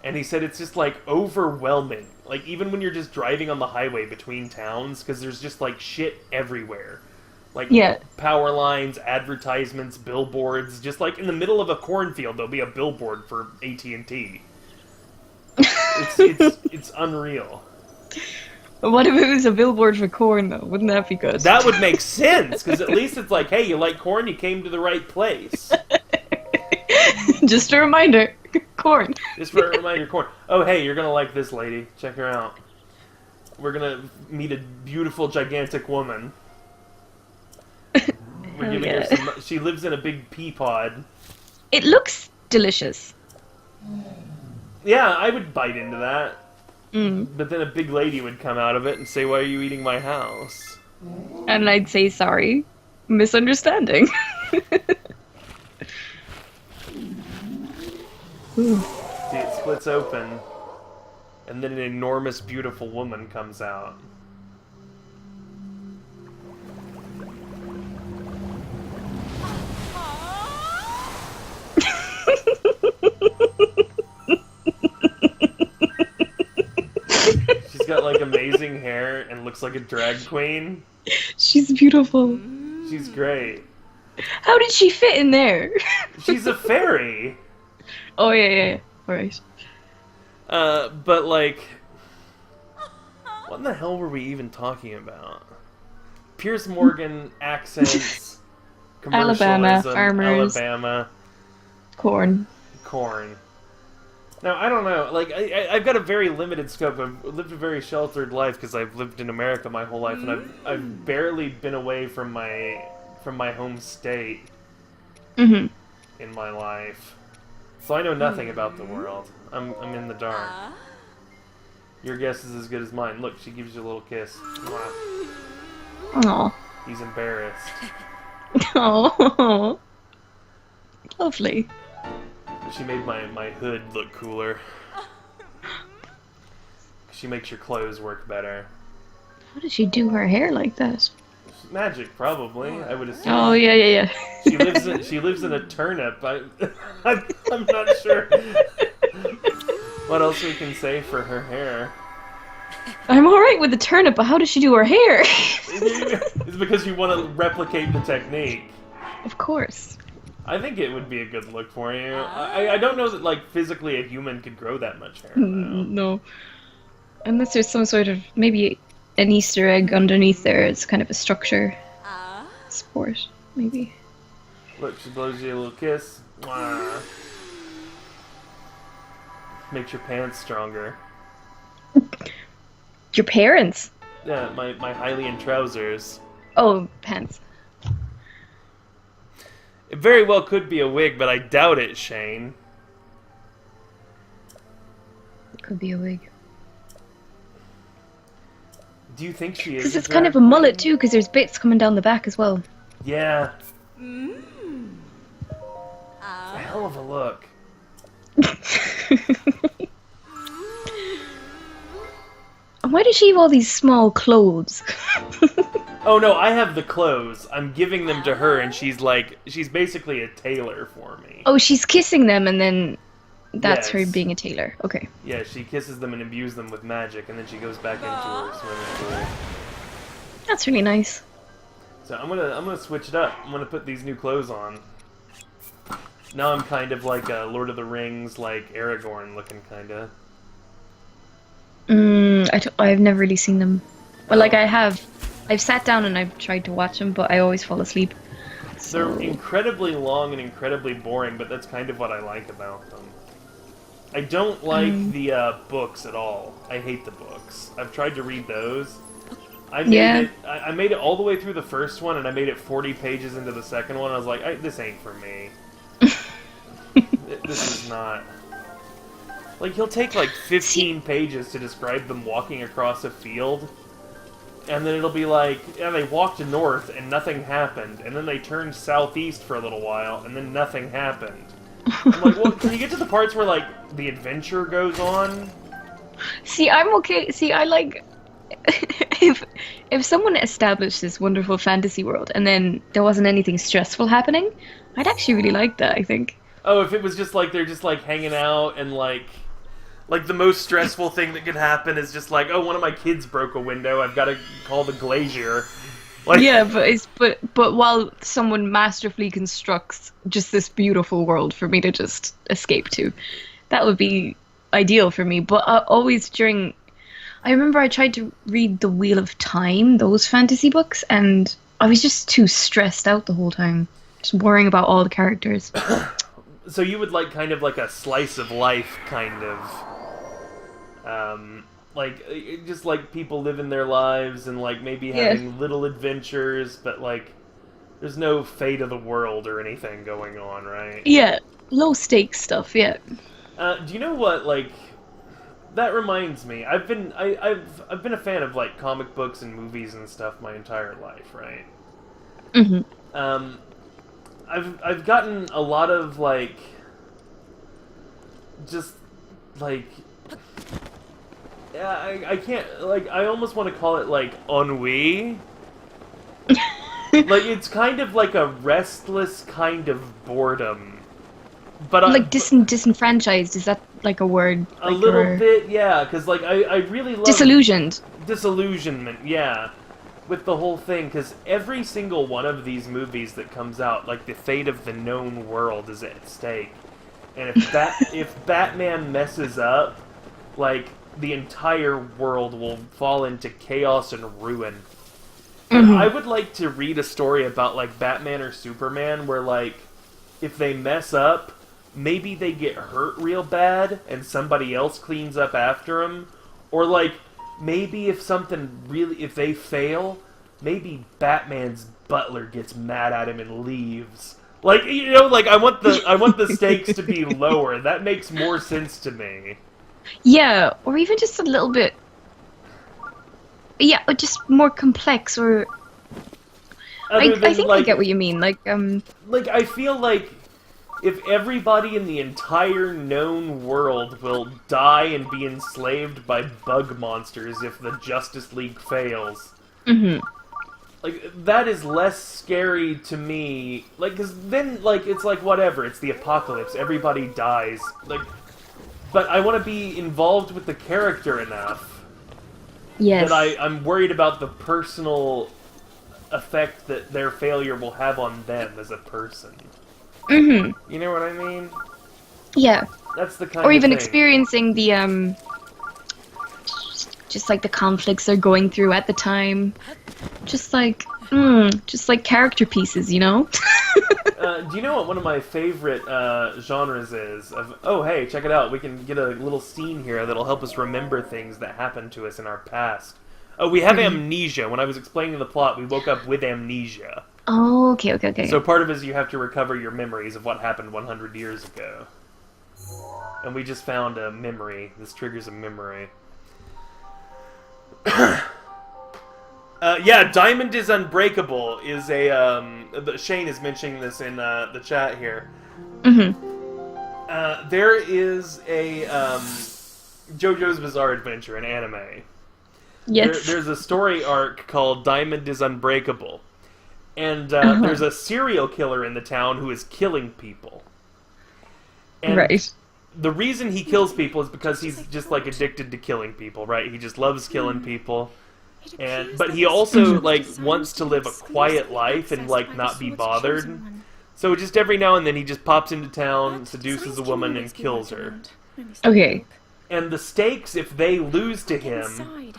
and he said it's just, like, overwhelming. Like, even when you're just driving on the highway between towns, because there's just, like, shit everywhere. Like, power lines, advertisements, billboards. Just like in the middle of a cornfield, there'll be a billboard for AT&T. It's unreal. What if it was a billboard for corn, though? Wouldn't that be good? That would make sense, because at least it's like, hey, you like corn, you came to the right place. Just a reminder, corn. Just for a reminder, corn. Oh, hey, you're going to like this lady. Check her out. We're going to meet a beautiful, gigantic woman. We're giving her some... She lives in a big pea pod. It looks delicious. Yeah, I would bite into that. Mm. But then a big lady would come out of it and say, why are you eating my house? And I'd say, sorry. Misunderstanding. See, it splits open, and then an enormous, beautiful woman comes out. She's got, like, amazing hair and looks like a drag queen. She's beautiful. She's great. How did she fit in there? She's a fairy. Oh, yeah. Alright. But, like... What in the hell were we even talking about? Pierce Morgan, accents, Alabama, commercialism, farmers. Alabama. Corn. Now, I don't know, like, I've got a very limited scope. I've lived a very sheltered life because I've lived in America my whole life, and I've barely been away from my home state in my life. So I know nothing about the world. I'm in the dark. Your guess is as good as mine. Look, she gives you a little kiss. Aww. He's embarrassed. Oh, lovely. She made my hood look cooler. She makes your clothes work better. How did she do her hair like that? Magic, probably. I would assume. Oh, yeah. She lives in a turnip. I'm not sure what else we can say for her hair. I'm alright with the turnip, but how does she do her hair? It's because you want to replicate the technique. Of course. I think it would be a good look for you. I don't know that, like, physically a human could grow that much hair. No. Unless there's some sort of, maybe an Easter egg underneath there. It's kind of a structure. Sport, maybe. maybe. 'Look, she blows you a little kiss. Mwah. 'Look, she blows you a little kiss. Mwah. Makes your pants stronger. Your parents? Yeah, my Hylian trousers. Oh, pants. It very well could be a wig, but I doubt it, Shane. It could be a wig. Do you think she is? Because it's kind of a mullet too, because there's bits coming down the back as well. Yeah. A hell of a look. Why does she have all these small clothes? Oh no, I have the clothes. I'm giving them to her, and she's basically a tailor for me. Oh, she's kissing them, and then that's her Yes. being a tailor. Okay. Yeah, she kisses them and imbues them with magic, and then she goes back into her swimming pool. That's really nice. So I'm gonna switch it up. I'm gonna put these new clothes on. Now I'm kind of like a Lord of the Rings, like Aragorn looking kinda. I've never really seen them. Well, like I've sat down and I've tried to watch them, but I always fall asleep. So... They're incredibly long and incredibly boring, but that's kind of what I like about them. I don't like the books at all. I hate the books. I've tried to read those. I made it all the way through the first one, and I made it 40 pages into the second one. I was like, this ain't for me. This is not... Like, he'll take like 15 pages to describe them walking across a field, and then it'll be like, yeah, they walked north and nothing happened, and then they turned southeast for a little while, and then nothing happened. I'm like, well, can you get to the parts where, like, the adventure goes on? See, I'm okay. See, I like... if someone established this wonderful fantasy world, and then there wasn't anything stressful happening, I'd actually really like that, I think. Oh, if it was just like, they're just like hanging out, and like the most stressful thing that could happen is just like, oh, one of my kids broke a window, I've got to call the glazier. Like, yeah, but while someone masterfully constructs just this beautiful world for me to just escape to, that would be ideal for me. But always during, I remember I tried to read The Wheel of Time, those fantasy books, and I was just too stressed out the whole time, just worrying about all the characters. So you would like kind of like a slice of life kind of, like just like people living their lives and like maybe having little adventures, but like there's no fate of the world or anything going on, right? Yeah, low stakes stuff. Yeah. Do you know what? Like, that reminds me. I've been a fan of like comic books and movies and stuff my entire life, right? Mm-hmm. I've gotten a lot of like, just like, yeah, I can't, like, I almost want to call it like ennui. Like, it's kind of like a restless kind of boredom. But like disenfranchised, is that like a word? A like little bit, yeah, because like I really love disillusioned. Disillusionment, yeah, with the whole thing, because every single one of these movies that comes out, like the fate of the known world is at stake, and if Batman messes up, like the entire world will fall into chaos and ruin. And I would like to read a story about like Batman or Superman where like if they mess up, maybe they get hurt real bad and somebody else cleans up after them, or like maybe if they fail, maybe Batman's butler gets mad at him and leaves. Like, you know, like I want the stakes to be lower. That makes more sense to me. Yeah, or even just a little bit. Yeah, or just more complex, or I think I get what you mean. Like I feel like if everybody in the entire known world will die and be enslaved by bug monsters if the Justice League fails, like, that is less scary to me. Like, because then, like, it's like, whatever, it's the apocalypse, everybody dies. Like, but I want to be involved with the character enough that I'm worried about the personal effect that their failure will have on them as a person. You know what I mean? Yeah. That's the kind or of even thing. experiencing the just like the conflicts they're going through at the time. Just like character pieces, you know? Do you know what one of my favorite genres is? Oh, hey, check it out. We can get a little scene here that'll help us remember things that happened to us in our past. Oh, we have amnesia. When I was explaining the plot, we woke up with amnesia. Oh, okay. So part of it is you have to recover your memories of what happened 100 years ago. And we just found a memory. This triggers a memory. Yeah, Diamond is Unbreakable is a, Shane is mentioning this in the chat here. There is a, JoJo's Bizarre Adventure, an anime. Yes. There's a story arc called Diamond is Unbreakable. And there's a serial killer in the town who is killing people. And right. the reason he kills people is because he's just, like, addicted to killing people, right? He just loves killing people. But he also, like, wants to live a quiet life and, like, not be bothered. So just every now and then he just pops into town, seduces a woman, and kills her. Okay. And the stakes, if they lose to him,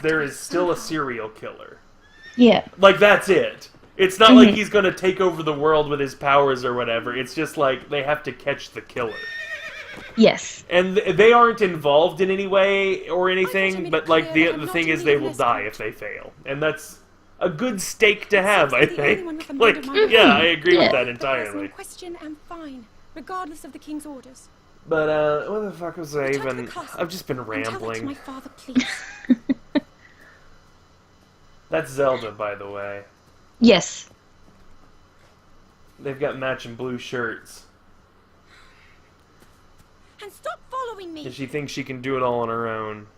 there is still a serial killer. Yeah. Like, that's it. It's not like he's gonna take over the world with his powers or whatever. It's just like, they have to catch the killer. Yes. And they aren't involved in any way or anything, but, like, the thing is they will die if they fail. And that's a good stake to have, I think. Like, yeah, I agree with that entirely. Question and fine, regardless of the king's orders. But, what the fuck was I even... I've just been rambling. My father, please. That's Zelda, by the way. Yes. They've got matching blue shirts. And stop following me! And she thinks she can do it all on her own.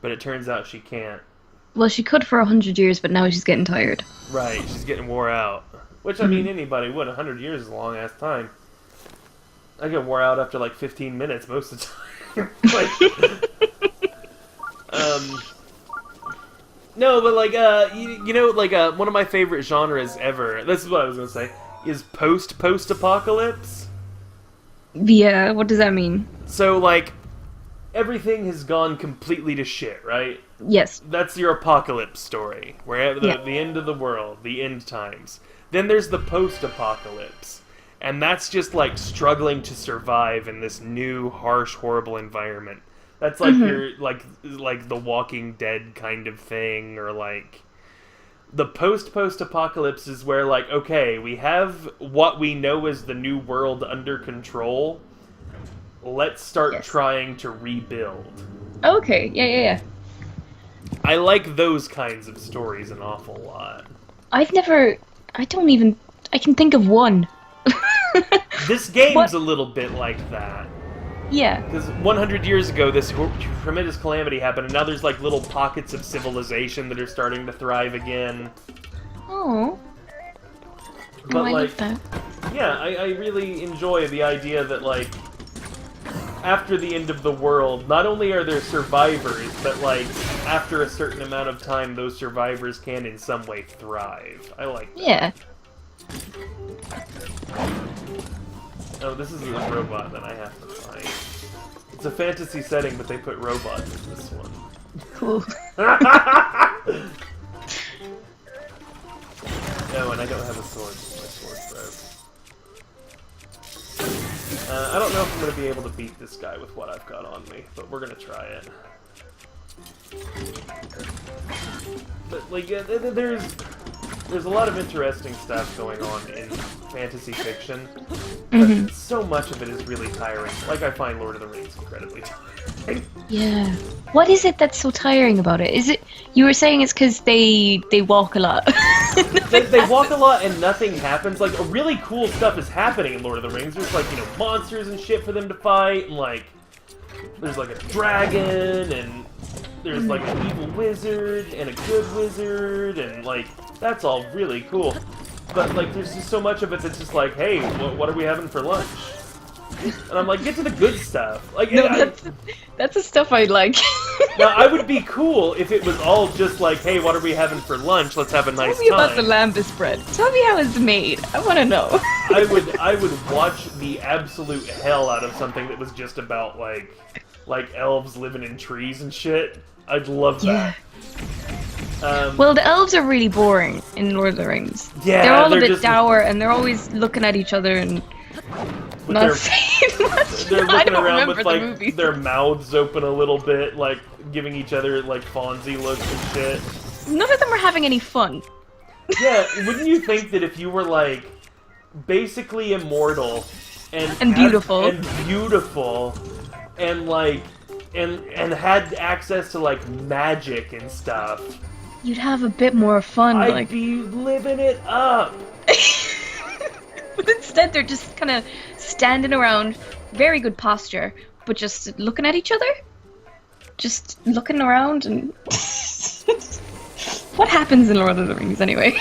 But it turns out she can't. Well, she could for 100 years, but now she's getting tired. Right, she's getting wore out. Which, I mean, anybody would. 100 years is a long-ass time. I get wore out after, like, 15 minutes most of the time. No, but, like, you know, like, one of my favorite genres ever, this is what I was gonna say, is post-apocalypse. Yeah, what does that mean? So, like, everything has gone completely to shit, right? Yes. That's your apocalypse story, where the end of the world, the end times. Then there's the post-apocalypse, and that's just, like, struggling to survive in this new, harsh, horrible environment. That's like your, like the Walking Dead kind of thing, or, like... The post-apocalypse is where, like, okay, we have what we know as the new world under control. Let's start trying to rebuild. Okay, yeah. I like those kinds of stories an awful lot. I can think of one. This game's a little bit like that. Yeah. Because 100 years ago, this tremendous calamity happened, and now there's, like, little pockets of civilization that are starting to thrive again. Oh. But, I like, like that. yeah, I really enjoy the idea that, like, after the end of the world, not only are there survivors, but, like, after a certain amount of time, those survivors can in some way thrive. I like that. Yeah. Oh, this is a robot that I have to find. It's a fantasy setting, but they put robots in this one. Cool. Oh, and I don't have a sword. My sword broke. I don't know if I'm going to be able to beat this guy with what I've got on me, but we're going to try it. But, like, there's a lot of interesting stuff going on in fantasy fiction, but so much of it is really tiring. Like, I find Lord of the Rings incredibly tiring. Yeah. What is it that's so tiring about it? Is it, you were saying it's because they walk a lot. They walk a lot and nothing happens. Like, really cool stuff is happening in Lord of the Rings. There's, like, you know, monsters and shit for them to fight, and, like, there's, like, a dragon, and there's, like, an evil wizard, and a good wizard, and, like, that's all really cool. But, like, there's just so much of it that's just like, hey, what are we having for lunch? And I'm like, get to the good stuff. Like, No, that's the stuff I like. now, I would be cool if it was all just like, hey, what are we having for lunch? Let's have a nice Tell me time. about the lambus bread. Tell me how it's made. I want to know. I would watch the absolute hell out of something that was just about, like elves living in trees and shit. I'd love that. Well, the elves are really boring in Lord of the Rings. Yeah, they're all they're a bit just- dour, and they're always looking at each other and with not their- saying much. They're I looking don't around remember with the like movie. their mouths open a little bit, like giving each other like Fonzie looks and shit. None of them are having any fun. Yeah, wouldn't you think that if you were like basically immortal And beautiful. and like and had access to like magic and stuff, You'd have a bit more fun, I'd like. be living it up. But instead, they're just kind of standing around, very good posture, but just looking at each other. Just looking around and. What happens in Lord of the Rings, anyway?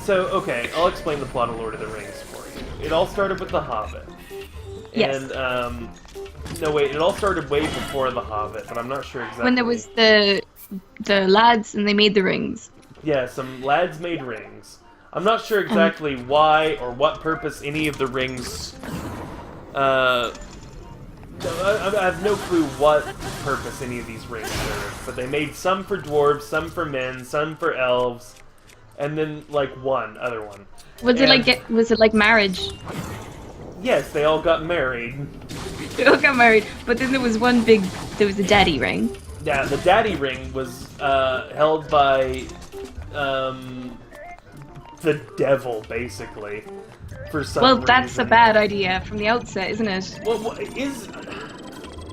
So, okay, I'll explain the plot of Lord of the Rings for you. It all started with The Hobbit. Yes. And, no, wait, it all started way before The Hobbit, but I'm not sure exactly. When there was the lads and they made the rings. Yeah, some lads made rings. I'm not sure exactly why or what purpose any of the rings... I have no clue what purpose any of these rings serve, but they made some for dwarves, some for men, some for elves, and then, like, one other one. Was it like marriage? Yes, they all got married. They all got married, but then there was a daddy ring. Yeah, the daddy ring was held by the devil, basically, for some Well, that's a reason. bad idea from the outset, isn't it? Well, what is...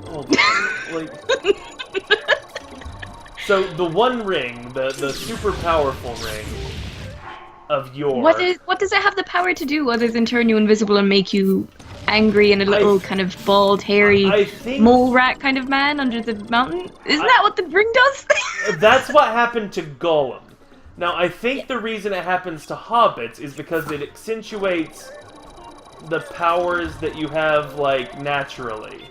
Hold on, like... So, the one ring, the super powerful ring of your... What does it have the power to do other than turn you invisible and make you angry and a little kind of bald, hairy I think... mole rat kind of man under the mountain? Isn't that what the ring does? That's what happened to Gollum. Now, I think the reason it happens to hobbits is because it accentuates the powers that you have, like, naturally.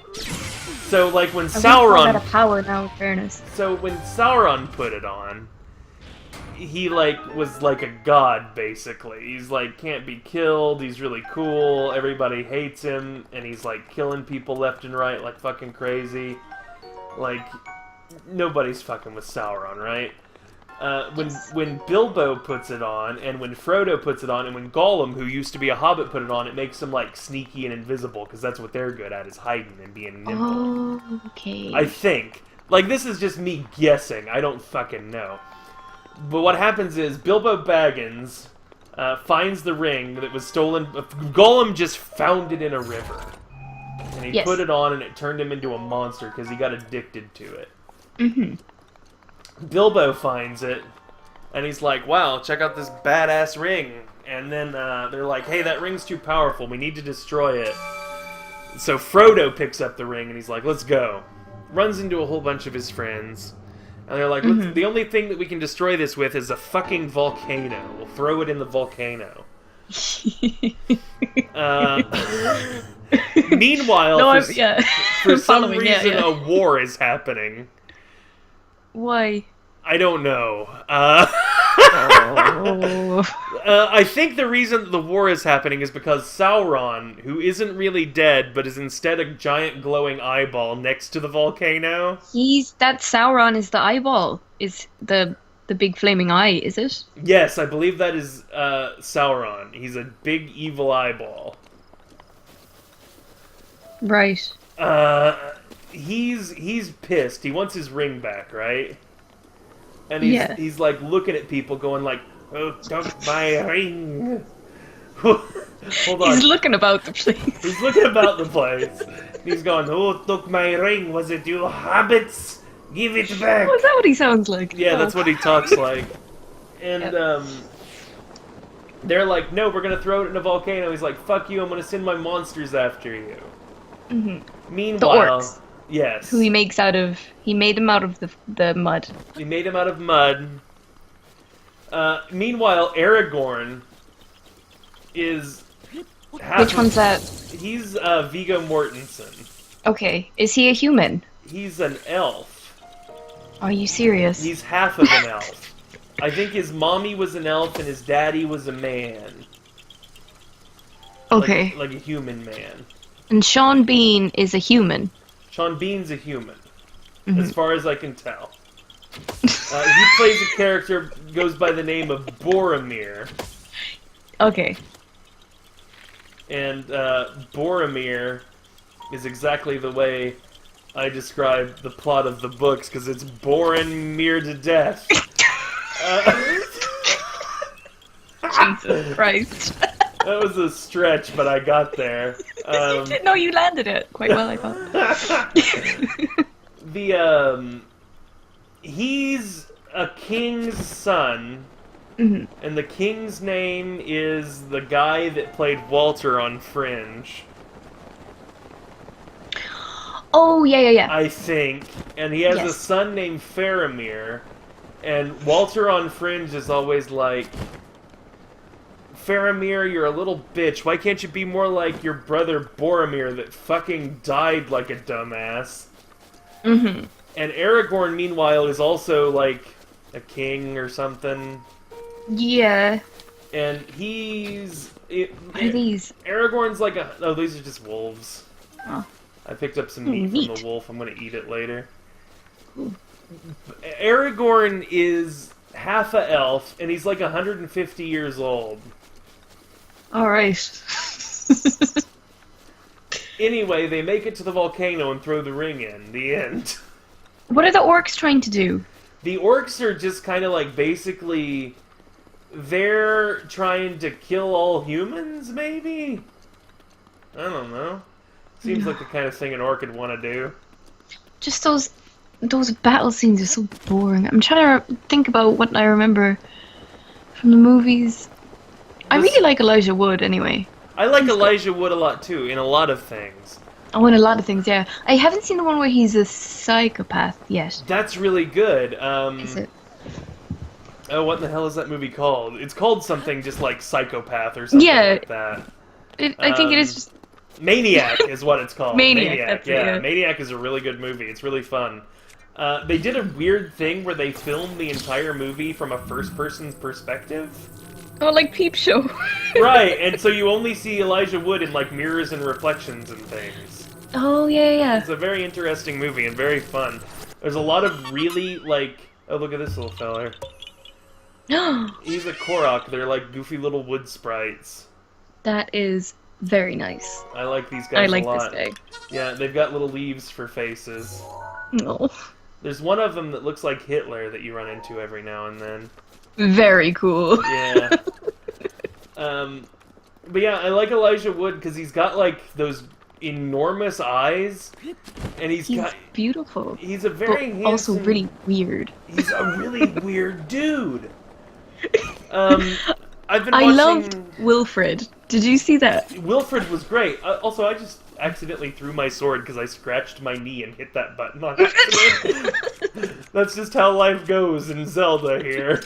So, like, when I wouldn't call that a Sauron... power now, in fairness. So, when Sauron put it on, he, like, was like a god, basically. He's, like, can't be killed, he's really cool, everybody hates him, and he's, like, killing people left and right like fucking crazy. Like, nobody's fucking with Sauron, right? When Bilbo puts it on, and when Frodo puts it on, and when Gollum, who used to be a hobbit, put it on, it makes him, like, sneaky and invisible, because that's what they're good at, is hiding and being nimble. Oh, okay. I think. Like, this is just me guessing. I don't fucking know. But what happens is, Bilbo Baggins finds the ring that was stolen. Gollum just found it in a river. And he put it on, and it turned him into a monster, because he got addicted to it. Mm-hmm. Bilbo finds it, and he's like, wow, check out this badass ring. And then they're like, hey, that ring's too powerful, we need to destroy it. So Frodo picks up the ring, and he's like, let's go. Runs into a whole bunch of his friends, and they're like, the only thing that we can destroy this with is a fucking volcano. We'll throw it in the volcano. Meanwhile, for some reason, a war is happening. Why? I don't know. Oh. I think the reason the war is happening is because Sauron, who isn't really dead, but is instead a giant glowing eyeball next to the volcano. That Sauron is the eyeball. Is the big flaming eye, is it? Yes, I believe that is Sauron. He's a big evil eyeball. Right. He's pissed. He wants his ring back, right? And he's like looking at people going like, oh, took my ring. Hold on. He's looking about the place. He's looking about the place. He's going, who took my ring? Was it you hobbits? Give it back. Oh, is that what he sounds like? Yeah, that's what he talks like. And they're like, no, we're gonna throw it in a volcano. He's like, fuck you, I'm gonna send my monsters after you. Mm-hmm. Meanwhile, the orcs. Yes. Who he made them out of the mud. He made him out of mud. Meanwhile, Aragorn is... Which one's that? He's Viggo Mortensen. Okay. Is he a human? He's an elf. Are you serious? He's half of an elf. I think his mommy was an elf and his daddy was a man. Okay. Like a human man. And Sean Bean is a human. Sean Bean's a human. As far as I can tell. He plays a character goes by the name of Boromir. Okay. And Boromir is exactly the way I describe the plot of the books, because it's boring Mir to death. Jesus Christ. That was a stretch, but I got there. No, you landed it quite well, I thought. He's a king's son, and the king's name is the guy that played Walter on Fringe. Oh, yeah. I think. And he has a Yes. son named Faramir, and Walter on Fringe is always like, Faramir, you're a little bitch. Why can't you be more like your brother Boromir that fucking died like a dumbass? Mm-hmm. And Aragorn, meanwhile, is also like a king or something. Yeah. And he's... What are these? Aragorn's like a... Oh, these are just wolves. Oh. I picked up some meat neat. from the wolf. I'm gonna eat it later. Aragorn is half a elf, and he's like 150 years old. Alright. Anyway, they make it to the volcano and throw the ring in. The end. What are the orcs trying to do? The orcs are just kind of like basically... They're trying to kill all humans, maybe? I don't know. Seems like the kind of thing an orc would want to do. Just those battle scenes are so boring. I'm trying to think about what I remember from the movies. I really like Elijah Wood, anyway. I like Elijah Wood a lot, too, in a lot of things. Oh, in a lot of things, yeah. I haven't seen the one where he's a psychopath yet. That's really good. Is it? Oh, what the hell is that movie called? It's called something just like Psychopath or something like that. I think it is just... Maniac is what it's called. Maniac, that's it, yeah. yeah. Maniac is a really good movie. It's really fun. They did a weird thing where they filmed the entire movie from a first-person perspective. Oh, like Peep Show. Right, and so you only see Elijah Wood in like mirrors and reflections and things. Oh, yeah. It's a very interesting movie and very fun. There's a lot of really like... Oh, look at this little feller. He's a Korok. They're like goofy little wood sprites. That is very nice. I like these guys I like a lot. this guy. Yeah, they've got little leaves for faces. No. There's one of them that looks like Hitler that you run into every now and then. Very cool. Yeah. But yeah, I like Elijah Wood because he's got like those enormous eyes, and he's got beautiful. He's a very but also handsome, really weird. He's a really weird dude. I've been watching... I loved Wilfred. Did you see that? Wilfred was great. Also, I just accidentally threw my sword because I scratched my knee and hit that button on accident. That's just how life goes in Zelda here.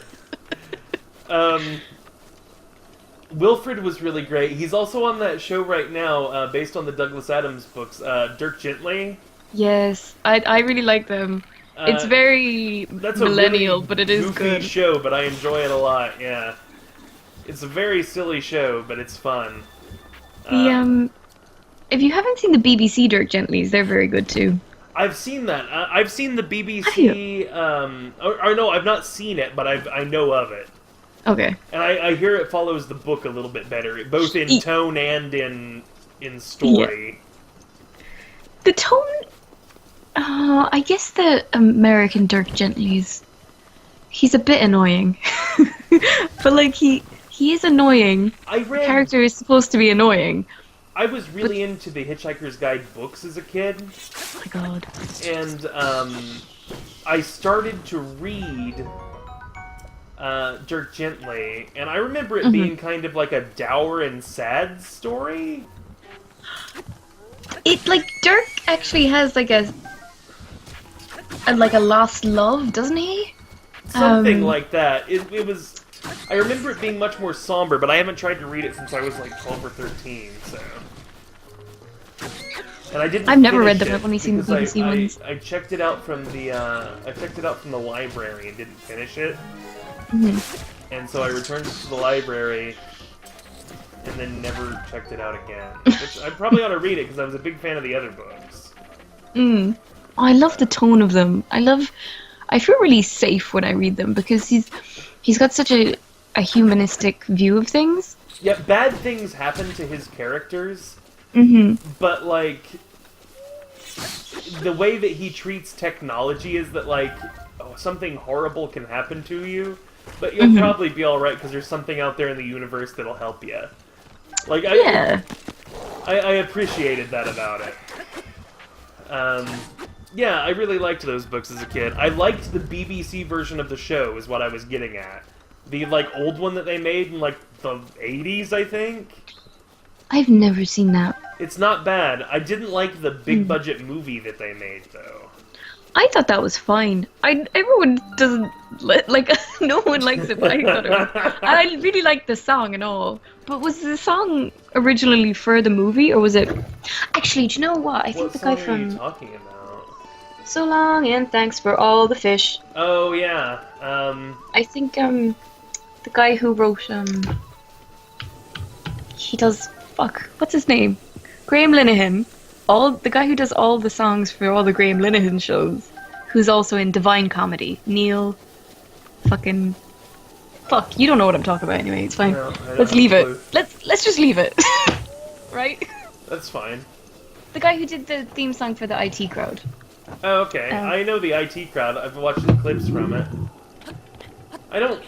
Wilfred was really great. He's also on that show right now, based on the Douglas Adams books, Dirk Gently. Yes, I really like them. It's very millennial, really but it is goofy good. Show, but I enjoy it a lot. Yeah, it's a very silly show, but it's fun. If you haven't seen the BBC Dirk Gentlys, they're very good too. I've seen that. I've seen the BBC. Or no, I've not seen it, but I know of it. Okay. And I hear it follows the book a little bit better, both in tone and in story. Yeah. The tone. I guess the American Dirk Gently's, he's a bit annoying. But like he is annoying. The character is supposed to be annoying. I was really into the Hitchhiker's Guide books as a kid. Oh my god. And I started to read Dirk Gently, and I remember it being kind of like a dour and sad story. It like Dirk actually has like a lost love, doesn't he? Something like that. It was. I remember it being much more somber, but I haven't tried to read it since I was like 12 or 13. So. And I didn't. I've never read them. I've only seen the BBC ones. I checked it out from the. I checked it out from the library and didn't finish it. And so I returned it to the library, and then never checked it out again. Which I probably ought to read it because I was a big fan of the other books. I love the tone of them. I I feel really safe when I read them because he's got such a humanistic view of things. Yeah, bad things happen to his characters, but, like, the way that he treats technology is that, like, something horrible can happen to you, but you'll probably be alright because there's something out there in the universe that'll help you. Like, I appreciated that about it. Yeah, I really liked those books as a kid. I liked the BBC version of the show, is what I was getting at. The, like, old one that they made in, like, the 80s, I think? I've never seen that. It's not bad. I didn't like the big-budget movie that they made, though. I thought that was fine. Everyone doesn't, like, no one likes it, but I thought it was... I really liked the song and all. But was the song originally for the movie, or was it... Actually, do you know what? I think the guy from... What song are you talking about? So long and thanks for all the fish. Oh, yeah. I think, the guy who wrote, he does... Fuck, what's his name? Graham Linehan. The guy who does all the songs for all the Graham Linehan shows. Who's also in Divine Comedy. Neil... Fucking... Fuck, you don't know what I'm talking about anyway, it's fine. No, Let's leave it. Let's just leave it. Right? That's fine. The guy who did the theme song for the IT Crowd. Oh, okay. I know the IT Crowd. I've watched the clips from it. I don't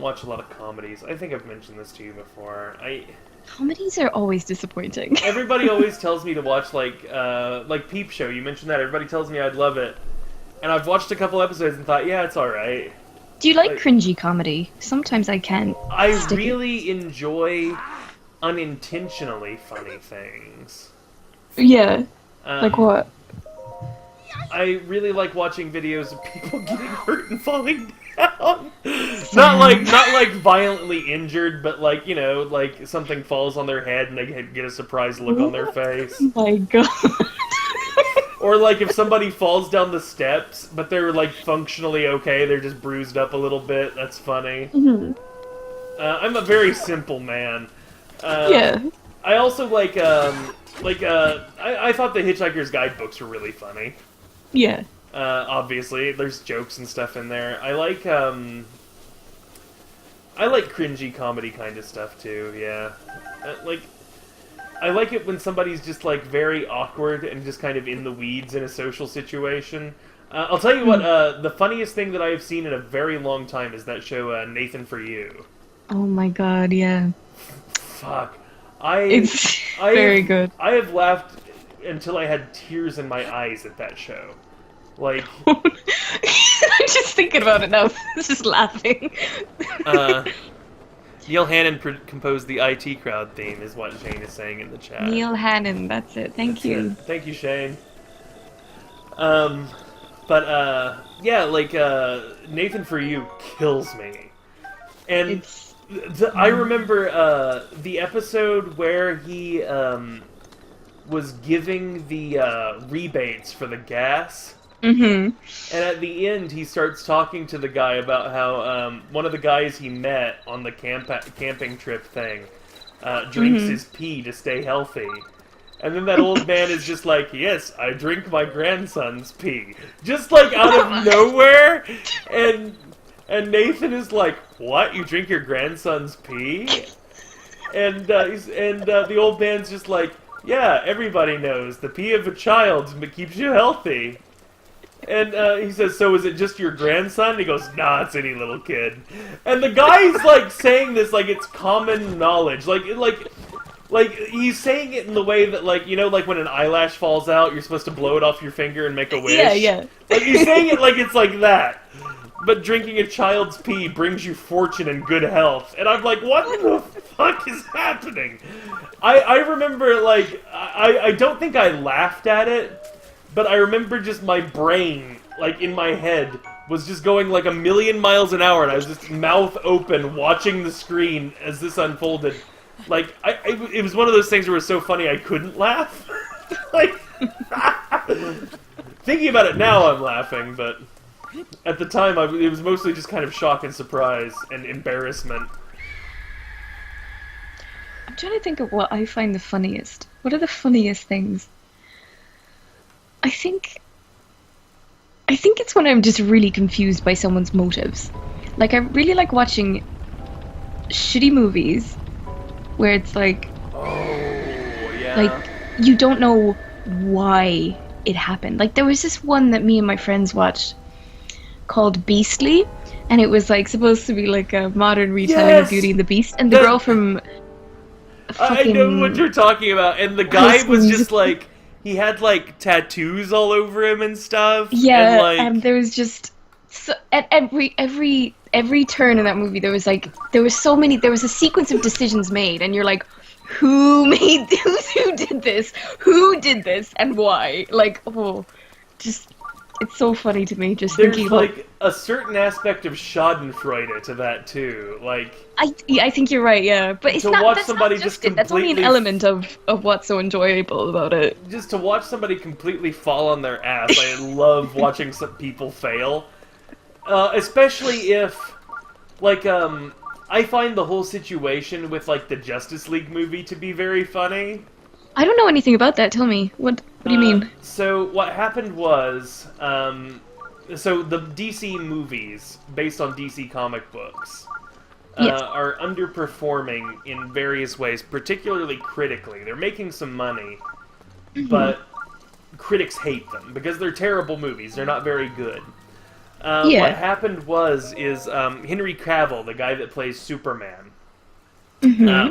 watch a lot of comedies. I think I've mentioned this to you before. Comedies are always disappointing. Everybody always tells me to watch, like Peep Show. You mentioned that. Everybody tells me I'd love it. And I've watched a couple episodes and thought, yeah, it's alright. Do you like cringy comedy? Sometimes I can't. I really enjoy unintentionally funny things. Yeah. Like what? I really like watching videos of people getting hurt and falling down. Not like violently injured, but like, you know, like something falls on their head and they get a surprised look on their face. Oh my god. Or like if somebody falls down the steps, but they're like functionally okay, they're just bruised up a little bit. That's funny. I'm a very simple man. Yeah. I also I thought the Hitchhiker's Guide books were really funny. Yeah. Obviously, there's jokes and stuff in there. I like cringy comedy kind of stuff too. Yeah, I like it when somebody's just like very awkward and just kind of in the weeds in a social situation. I'll tell you what. The funniest thing that I have seen in a very long time is that show Nathan for You. Oh my god, yeah. Fuck. It's very good. I have laughed until I had tears in my eyes at that show. Like... I'm just thinking about it now. Just laughing. Neil Hannon composed the IT Crowd theme, is what Shane is saying in the chat. Neil Hannon, that's it. Thank you. Thank you, Shane. Yeah, like, Nathan for You kills me. And... I remember the episode where he was giving the rebates for the gas. And at the end, he starts talking to the guy about how one of the guys he met on the camping trip thing drinks his pee to stay healthy. And then that old man is just like, yes, I drink my grandson's pee. Just like out of nowhere. And Nathan is like, what? You drink your grandson's pee? And the old man's just like, yeah, everybody knows. The pee of a child keeps you healthy. And he says, so is it just your grandson? And he goes, nah, it's any little kid. And the guy's like saying this like it's common knowledge. Like he's saying it in the way that, like, you know, like when an eyelash falls out, you're supposed to blow it off your finger and make a wish? Yeah. Like, he's saying it like it's like that. But drinking a child's pee brings you fortune and good health. And I'm like, what the fuck is happening? I remember, like, I don't think I laughed at it, but I remember just my brain, like, in my head, was just going like 1,000,000 miles an hour, and I was just mouth open watching the screen as this unfolded. Like, it was one of those things where it was so funny I couldn't laugh. Like, thinking about it now I'm laughing, but... At the time, it was mostly just kind of shock and surprise and embarrassment. I'm trying to think of what I find the funniest. What are the funniest things? I think I think it's when I'm just really confused by someone's motives. Like, I really like watching shitty movies where it's like, Yeah. you don't know why it happened. Like, there was this one that me and my friends watched called Beastly, and it was like supposed to be like a modern retelling of Yes! Beauty and the Beast, and the girl from I know what you're talking about, and the guy was just like, he had like tattoos all over him and stuff. Yeah, and, like, and there was just at every turn in that movie there was a sequence of decisions made, and you're like, who did this and why? Like, it's so funny to me just there's thinking about. like a certain aspect of Schadenfreude to that too. Like, I think you're right, yeah, but it's to not. watch That's somebody not just just it. That's only an completely element of what's so enjoyable about it. just to watch somebody completely fall on their ass. I love watching some people fail, especially if, like, I find the whole situation with like the Justice League movie to be very funny. I don't know anything about that. Tell me, what do you mean? So what happened was, so the DC movies based on DC comic books Yes. are underperforming in various ways, particularly critically. They're making some money, but critics hate them because they're terrible movies. They're not very good. Yeah. What happened is Henry Cavill, the guy that plays Superman,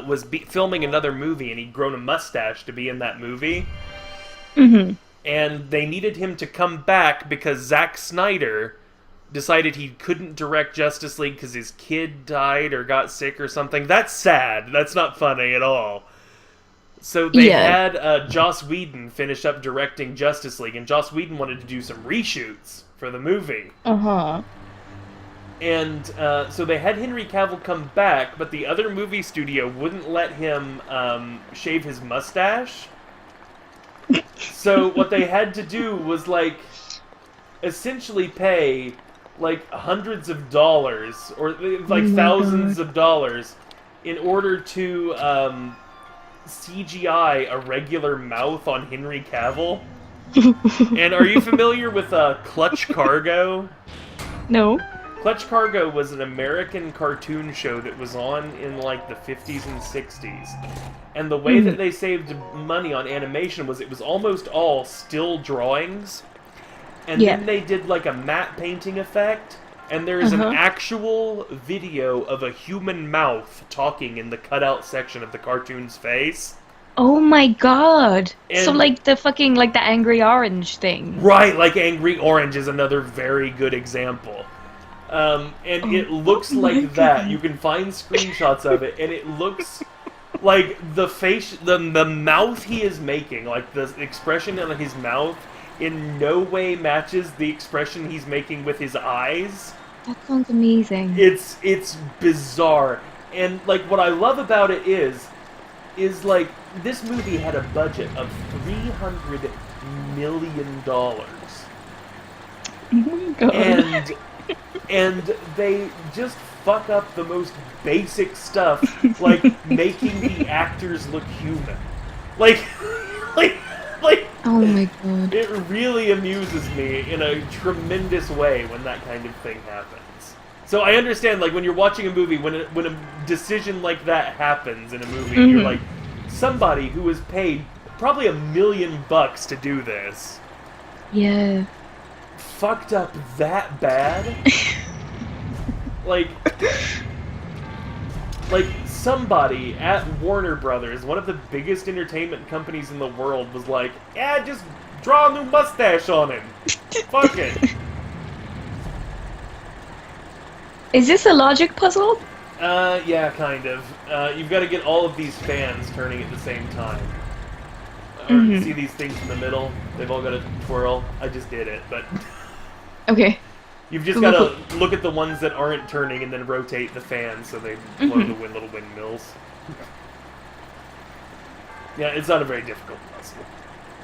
was filming another movie, and he'd grown a mustache to be in that movie. And they needed him to come back because Zack Snyder decided he couldn't direct Justice League because his kid died or got sick or something. That's sad. That's not funny at all. So they had Joss Whedon finish up directing Justice League, and Joss Whedon wanted to do some reshoots for the movie. And so they had Henry Cavill come back, but the other movie studio wouldn't let him shave his mustache. So what they had to do was, like, essentially pay, like, hundreds of dollars, or, like, thousands of dollars, in order to CGI a regular mouth on Henry Cavill. And are you familiar with Clutch Cargo? No. Clutch Cargo was an American cartoon show that was on in, like, the 50s and 60s. And the way that they saved money on animation was it was almost all still drawings. And then they did, like, a matte painting effect. And there's an actual video of a human mouth talking in the cutout section of the cartoon's face. Oh my god. So And- like the angry orange thing. Right, like Angry Orange is another very good example. And it looks like that. You can find screenshots of it, and it looks like the mouth he is making, like the expression on his mouth, in no way matches the expression he's making with his eyes. That sounds amazing. It's bizarre. And, like, what I love about it is like, this movie had a budget of $300 million. Oh my god. And they just fuck up the most basic stuff, like making the actors look human. Like, Oh my god. it really amuses me in a tremendous way when that kind of thing happens. So I understand, like, when you're watching a movie, when a decision like that happens in a movie, you're like, somebody who was paid probably $1 million to do this. Yeah. Fucked up that bad? like somebody at Warner Brothers, one of the biggest entertainment companies in the world, was like, yeah, just draw a new mustache on him. Fuck it. Is this a logic puzzle? Yeah, kind of. You've got to get all of these fans turning at the same time. Or see these things in the middle? They've all got to twirl. I just did it, but... Okay. You've just got to look at the ones that aren't turning and then rotate the fans so they blow the little windmills. Yeah, it's not a very difficult puzzle.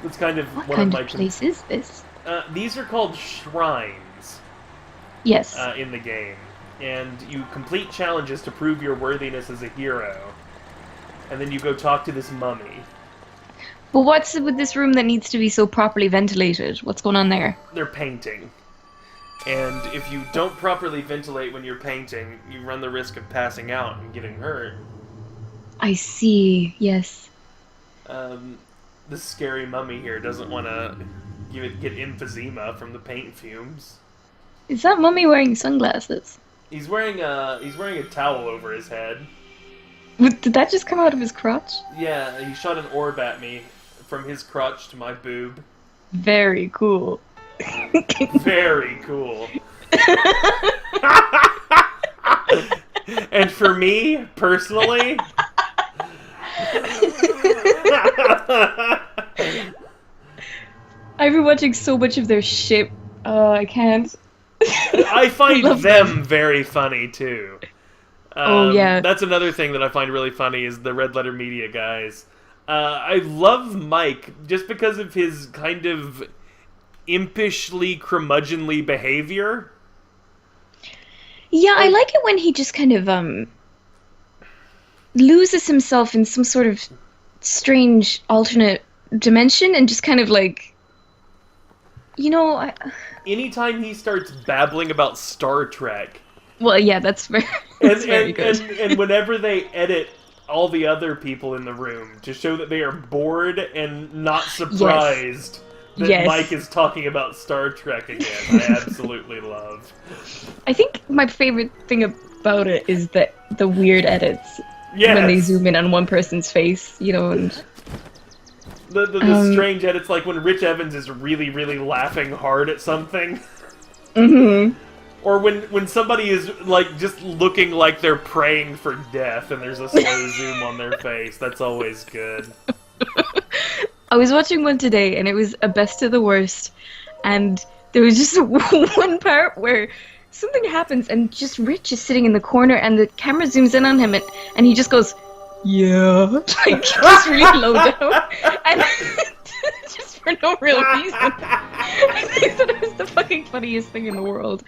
It's kind of What one kind of my... of place is this? These are called shrines Yes. in the game. And you complete challenges to prove your worthiness as a hero. And then you go talk to this mummy. But what's with this room that needs to be so properly ventilated? What's going on there? They're painting. And if you don't properly ventilate when you're painting, you run the risk of passing out and getting hurt. I see. Yes. This scary mummy here doesn't want to get emphysema from the paint fumes. Is that mummy wearing sunglasses? He's wearing a towel over his head. Did that just come out of his crotch? Yeah, he shot an orb at me from his crotch to my boob. Very cool. Very cool. And for me, personally... I've been watching so much of their shit. I can't. I find them very funny, too. Oh, yeah. That's another thing that I find really funny is the Red Letter Media guys. I love Mike just because of his kind of impishly, curmudgeonly behavior. Yeah, I like it when he just kind of, loses himself in some sort of strange alternate dimension and just kind of like, you know, Anytime he starts babbling about Star Trek... Well, yeah, that's very, very good. And whenever they edit all the other people in the room to show that they are bored and not surprised that Mike is talking about Star Trek again, I absolutely love. I think my favorite thing about it is that the weird edits when they zoom in on one person's face, you know, and the strange edits, like when Rich Evans is really, really laughing hard at something. Mm-hmm. Or when somebody is, like, just looking like they're praying for death and there's a slow zoom on their face. That's always good. I was watching one today, and it was a best of the worst. And there was just one part where something happens, and just Rich is sitting in the corner, and the camera zooms in on him, and he just goes, yeah, like, just really low down. And just for no real reason. I thought it was the fucking funniest thing in the world.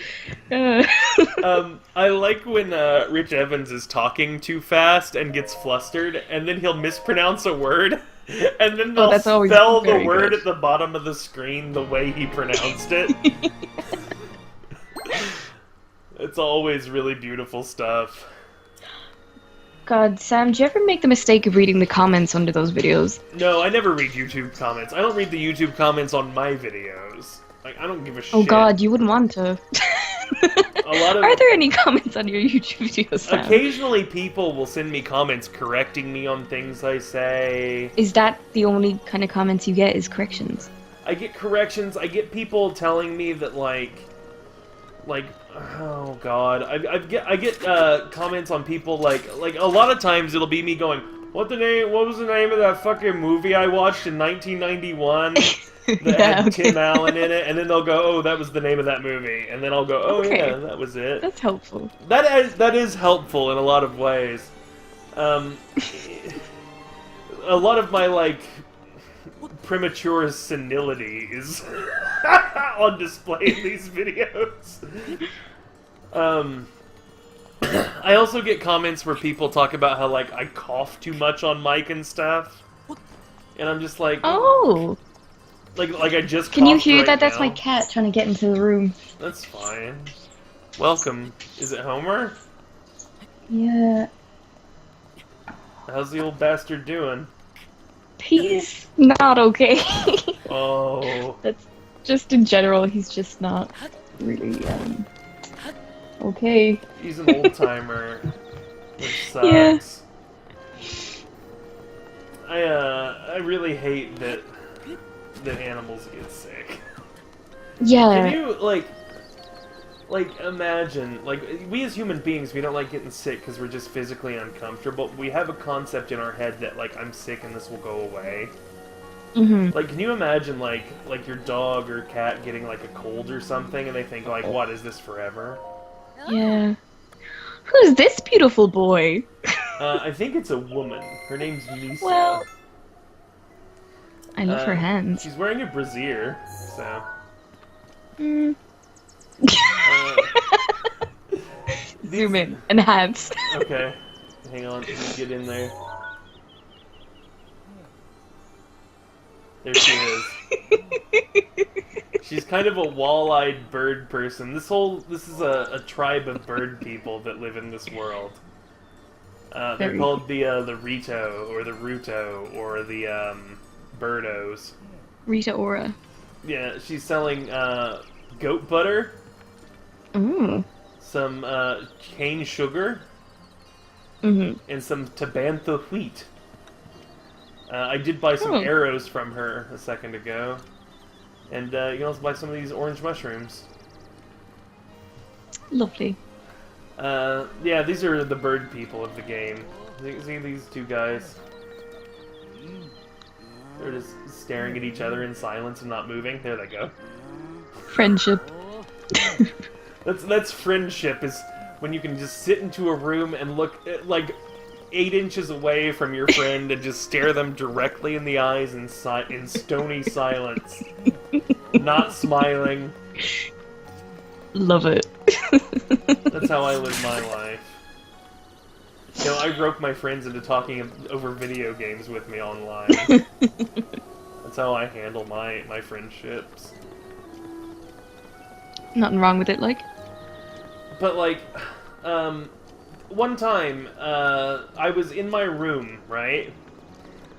I like when Rich Evans is talking too fast and gets flustered, and then he'll mispronounce a word, and then they'll spell the word at the bottom of the screen the way he pronounced it. It's always really beautiful stuff. God, Sam, do you ever make the mistake of reading the comments under those videos? No, I never read YouTube comments. I don't read the YouTube comments on my videos. Like, I don't give a shit. Oh god, you wouldn't want to. Are there any comments on your YouTube videos, Sam? Occasionally people will send me comments correcting me on things I say. Is that the only kind of comments you get, is corrections? I get corrections. I get people telling me that, like, oh god, I get comments on people like a lot of times it'll be me going, what was the name of that fucking movie I watched in 1991 that had Tim Allen in it? And then they'll go, oh, that was the name of that movie, and then I'll go, oh yeah, that was it. That's helpful. That is helpful in a lot of ways. A lot of my, like, premature senility is on display in these videos. I also get comments where people talk about how, like, I cough too much on mic and stuff, and I'm just like, oh, like I just. Can you hear right that? That's now. my cat trying to get into the room. That's fine. Welcome. Is it Homer? Yeah. How's the old bastard doing? He's not okay. Oh. That's just in general. He's just not really okay. He's an old timer, which sucks. Yeah. I really hate that animals get sick. Yeah. Can you like imagine, like, we as human beings, we don't like getting sick because we're just physically uncomfortable. We have a concept in our head that, like, I'm sick and this will go away. Mm-hmm. Like, can you imagine, like your dog or cat getting, like, a cold or something, and they think, like, what, is this forever? Yeah. Who's this beautiful boy? I think it's a woman. Her name's Misa. Well, I love her hands. She's wearing a brassiere, so... Zoom in. Enhance. Okay. Hang on. Let me get in there. There she is. She's kind of a wall-eyed bird person. This is a tribe of bird people that live in this world. They're called the Rito, or the Ruto, or the Birdos. Rita Ora. Yeah, she's selling goat butter, some cane sugar, and some Tabantha wheat. I did buy some arrows from her a second ago. And you can also buy some of these orange mushrooms. Lovely. Yeah, these are the bird people of the game. See these two guys? They're just staring at each other in silence and not moving. There they go. Friendship. That's friendship, is when you can just sit into a room and look at, like 8 inches away from your friend and just stare them directly in the eyes in stony silence. Not smiling. Love it. That's how I live my life. You know, I rope my friends into talking over video games with me online. That's how I handle my friendships. Nothing wrong with it, like. But, like, one time, I was in my room, right?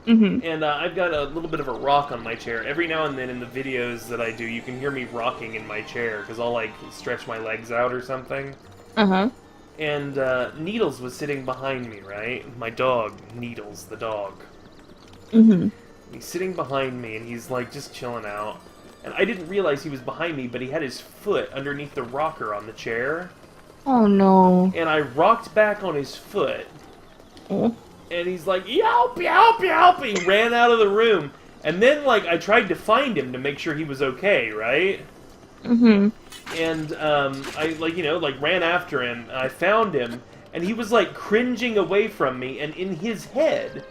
And I've got a little bit of a rock on my chair. Every now and then in the videos that I do, you can hear me rocking in my chair, because I'll, like, stretch my legs out or something. And Needles was sitting behind me, right? My dog, Needles, the dog. He's sitting behind me, and he's, like, just chilling out. And I didn't realize he was behind me, but he had his foot underneath the rocker on the chair. Oh, no. And I rocked back on his foot. Oh. And he's like, yelp, yelp, yelp! He ran out of the room. And then, like, I tried to find him to make sure he was okay, right? And, I, like, you know, like, ran after him, and I found him, and he was, like, cringing away from me, and in his head,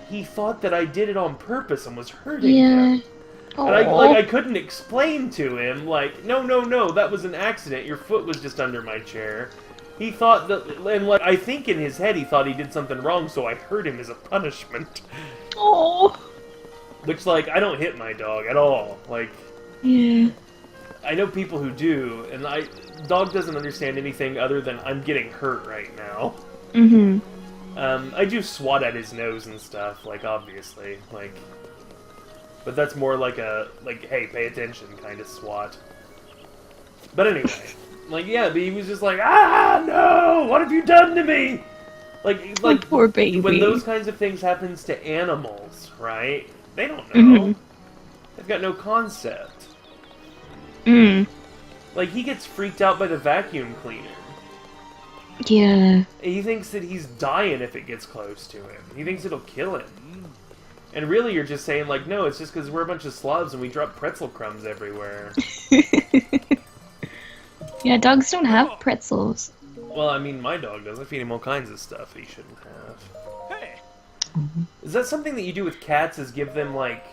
he thought that I did it on purpose and was hurting him. And I couldn't explain to him, like, no, that was an accident, your foot was just under my chair. He thought that, and like, I think in his head he thought he did something wrong, so I hurt him as a punishment. Oh. Which, like, I don't hit my dog at all. Like, I know people who do, and dog doesn't understand anything other than I'm getting hurt right now. I do swat at his nose and stuff, like, obviously, like, but that's more like a, like, hey, pay attention kind of swat. But anyway. Like, yeah, but he was just like, no! What have you done to me? Like, poor baby. When those kinds of things happens to animals, right? They don't know. They've got no concept. Like, he gets freaked out by the vacuum cleaner. Yeah. He thinks that he's dying if it gets close to him. He thinks it'll kill him. And really, you're just saying, like, no, it's just because we're a bunch of slobs and we drop pretzel crumbs everywhere. Yeah, dogs don't have pretzels. Well, I mean, my dog does. I feed him all kinds of stuff he shouldn't have. Hey! Is that something that you do with cats, is give them, like,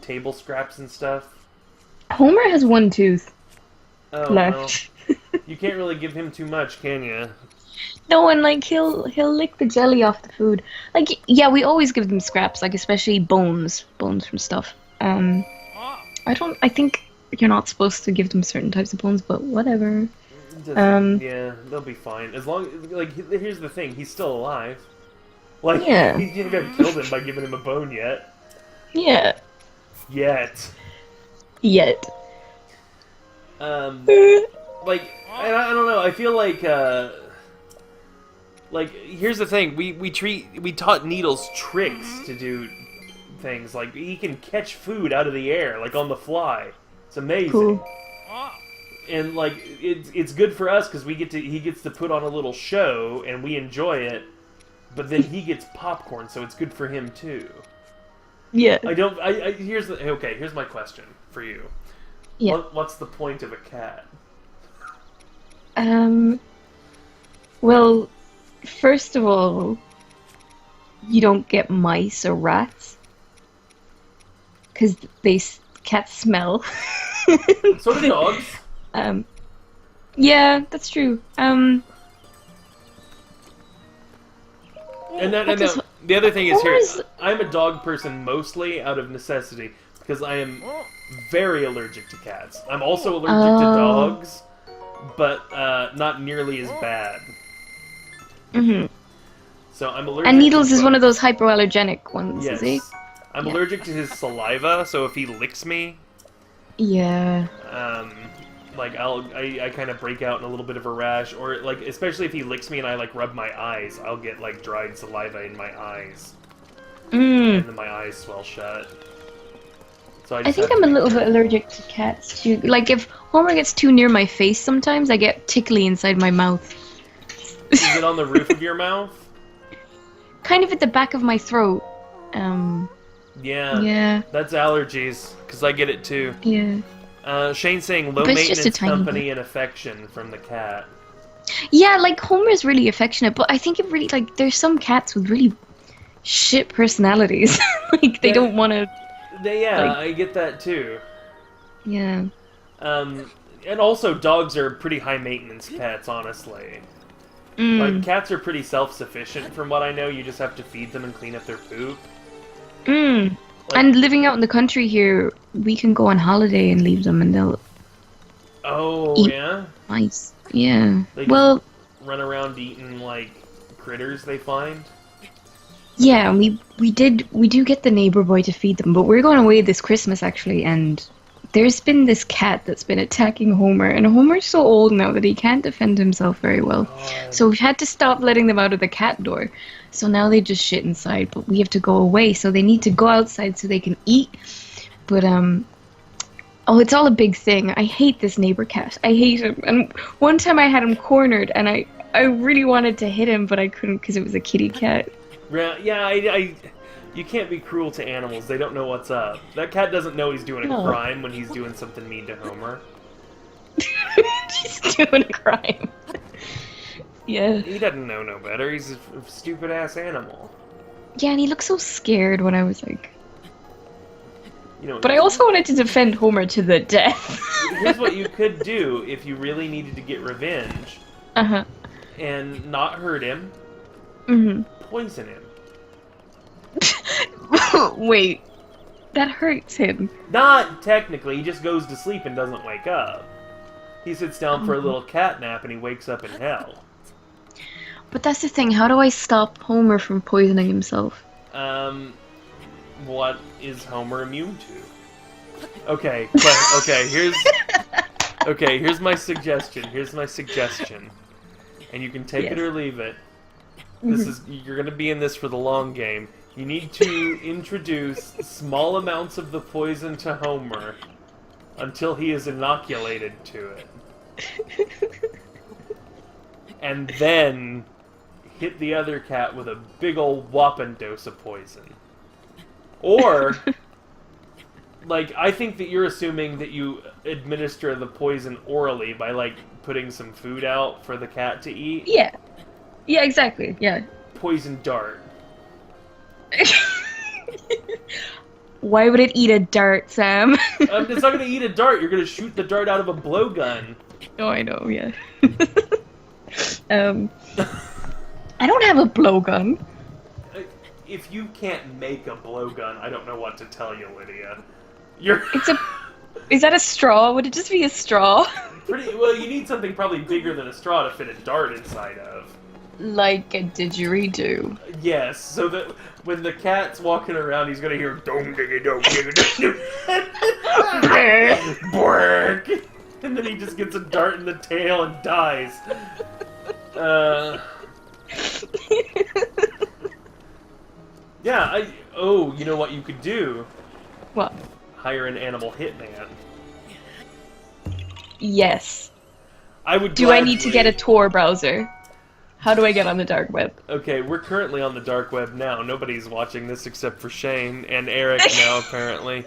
table scraps and stuff? Homer has one tooth Well, left. you can't really give him too much, can you? No, and, like, he'll lick the jelly off the food. Like, yeah, we always give them scraps, like, especially bones from stuff. I think you're not supposed to give them certain types of bones, but whatever. Yeah, they'll be fine. As long as, like, here's the thing, he's still alive. Like, you haven't killed him by giving him a bone yet. Yeah. Yet. Like, I don't know, I feel like, here's the thing, we taught Needles tricks to do things, like, he can catch food out of the air, like, on the fly. It's amazing. Cool. And, like, it's good for us, because he gets to put on a little show, and we enjoy it, but then he gets popcorn, so it's good for him, too. Yeah. Here's my question for you. Yeah. What's the point of a cat? Well, first of all, you don't get mice or rats. Because cats smell. So do dogs. Yeah, that's true. And the other thing is, here, I'm a dog person mostly out of necessity. because I am very allergic to cats. I'm also allergic to dogs, but not nearly as bad. Mm-hmm. So I'm allergic. And Needles to is one of those hypoallergenic ones, Yes. is he? I'm Yeah. allergic to his saliva, so if he licks me, Yeah. like I kind of break out in a little bit of a rash, or like especially if he licks me and I like rub my eyes, I'll get like dried saliva in my eyes, and then my eyes swell shut. So I I think I'm a little bit allergic to cats too. Like if Homer gets too near my face, sometimes I get tickly inside my mouth. Is it on the roof of your mouth? Kind of at the back of my throat. Yeah. Yeah. That's allergies, because I get it too. Yeah. Shane's saying low But it's just a maintenance tiny company bit. and affection from the cat. Yeah, like Homer's really affectionate, but I think it really like there's some cats with really shit personalities. Like they Yeah. don't want to. Like- I get that too. Yeah. And also dogs are pretty high maintenance pets, honestly. Mm. Like cats are pretty self-sufficient from what I know. You just have to feed them and clean up their poop. Mm. Like- And living out in the country here, we can go on holiday and leave them, and they'll Oh, Eat- yeah? nice. Yeah. They just Well, run around eating, like, critters they find? yeah, and we do get the neighbor boy to feed them, but we're going away this Christmas actually, and there's been this cat that's been attacking Homer, and Homer's so old now that he can't defend himself very well. God. So we've had to stop letting them out of the cat door. So now they just shit inside, but we have to go away, so they need to go outside so they can eat. But oh, it's all a big thing. I hate this neighbor cat. I hate him. And one time I had him cornered, and I really wanted to hit him, but I couldn't because it was a kitty cat. Yeah, you can't be cruel to animals. They don't know what's up. That cat doesn't know he's doing a No. crime when he's doing something mean to Homer. He's doing a crime. Yeah. He doesn't know no better. He's a stupid-ass animal. Yeah, and he looked so scared when I was like... You know, But I also wanted to defend Homer to the death. here's what you could do if you really needed to get revenge Uh-huh. and not hurt him. Mm-hmm. Poison him. Wait. That hurts him. Not technically. He just goes to sleep and doesn't wake up. He sits down for a little cat nap and he wakes up in hell. But that's the thing, how do I stop Homer from poisoning himself? What is Homer immune to? Okay, here's my suggestion. And you can take it Yes. or leave it. You're gonna be in this for the long game. You need to introduce small amounts of the poison to Homer until he is inoculated to it. And then hit the other cat with a big old whopping dose of poison. Or, like, I think that you're assuming that you administer the poison orally by, like, putting some food out for the cat to eat. Yeah. Yeah, exactly. Yeah. Poison dart. Why would it eat a dart, Sam? It's not gonna eat a dart, you're gonna shoot the dart out of a blowgun. Oh, I know, yeah. I don't have a blowgun. If you can't make a blowgun, I don't know what to tell you, Lydia. Is that a straw? Would it just be a straw? Well, you need something probably bigger than a straw to fit a dart inside of. Like a didgeridoo. Yes, so that when the cat's walking around, he's gonna hear dong diggy dong diggy dong bork, and then he just gets a dart in the tail and dies. Yeah, you know what you could do? What? Hire an animal hitman. Yes. I would. Do I need to gladly- get a Tor browser? How do I get on the dark web? Okay, we're currently on the dark web now. Nobody's watching this except for Shane and Eric now, apparently.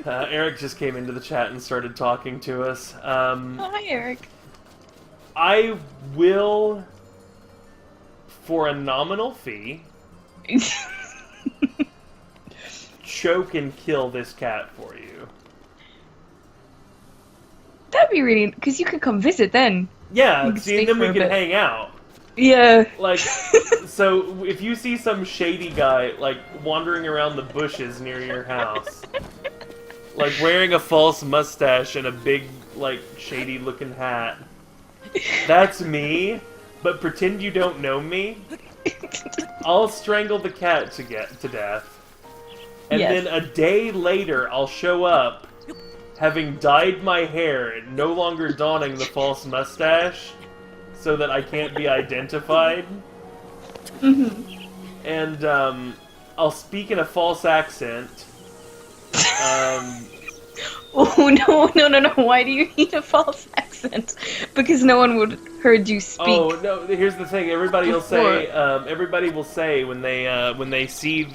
Eric just came into the chat and started talking to us. Hi, Eric. I will, for a nominal fee, choke and kill this cat for you. That'd be really... Because you could come visit then. Yeah, You can see, stay and then for we a can bit. hang out. Yeah. Like, so if you see some shady guy, like, wandering around the bushes near your house, like, wearing a false mustache and a big, like, shady-looking hat, that's me, but pretend you don't know me. I'll strangle the cat to death. And Yes. then a day later, I'll show up, having dyed my hair, no longer donning the false mustache, so that I can't be identified. And, I'll speak in a false accent. Oh, no. Why do you need a false accent? Because no one would heard you speak. Oh, no, here's the thing. Everybody will say, when they see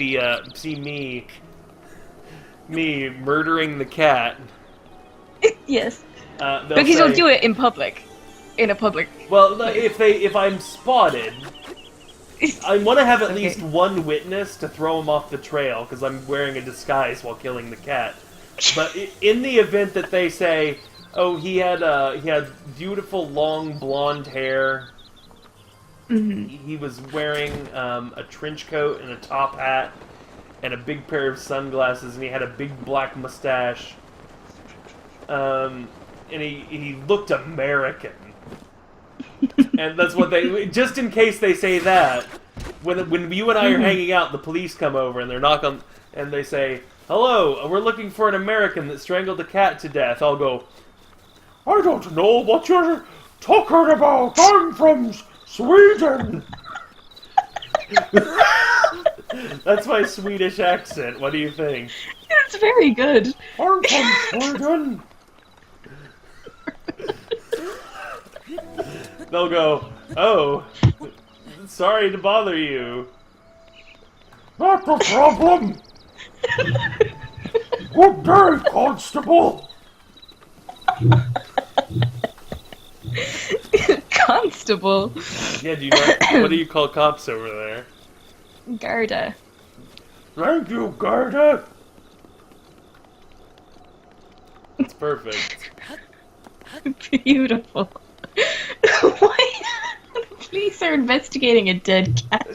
me murdering the cat. Yes. They'll Because say, you'll do it in public. In a public. well, if I'm spotted, I want to have at Okay. least one witness to throw him off the trail, because I'm wearing a disguise while killing the cat. But in the event that they say, oh, he had beautiful long blonde hair, he was wearing a trench coat and a top hat, and a big pair of sunglasses, and he had a big black mustache, and he looked American. And that's what they... Just in case they say that, when you and I are hanging out, the police come over and they're knock on... And they say, hello, we're looking for an American that strangled a cat to death. I'll go, I don't know what you're talking about. I'm from Sweden. That's my Swedish accent. What do you think? It's very good. I'm from Sweden. They'll go, oh, sorry to bother you. Not the problem. Good day, Constable. Constable. Yeah, do you know, what do you call cops over there? Garda. Thank you, Gerda. That's perfect. Beautiful. Why? The police are investigating a dead cat.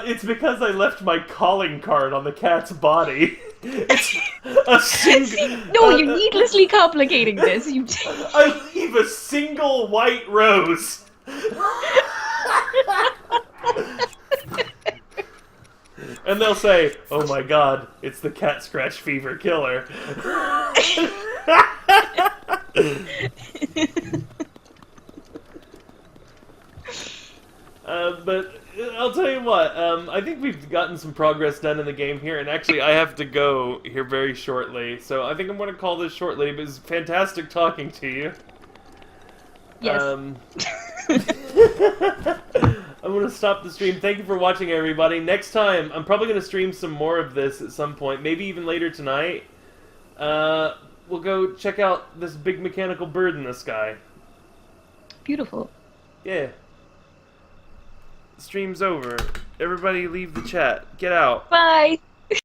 It's because I left my calling card on the cat's body. It's a single. No, you're needlessly complicating this. You. I leave a single white rose. And they'll say, "Oh my God, it's the cat scratch fever killer." But I'll tell you what, I think we've gotten some progress done in the game here, and actually I have to go here very shortly, so I think I'm going to call this shortly. It was fantastic talking to you. Yes. I'm going to stop the stream. Thank you for watching, everybody. Next time, I'm probably going to stream some more of this at some point, maybe even later tonight. We'll go check out this big mechanical bird in the sky. Beautiful. Yeah. Stream's over. Everybody leave the chat. Get out. Bye.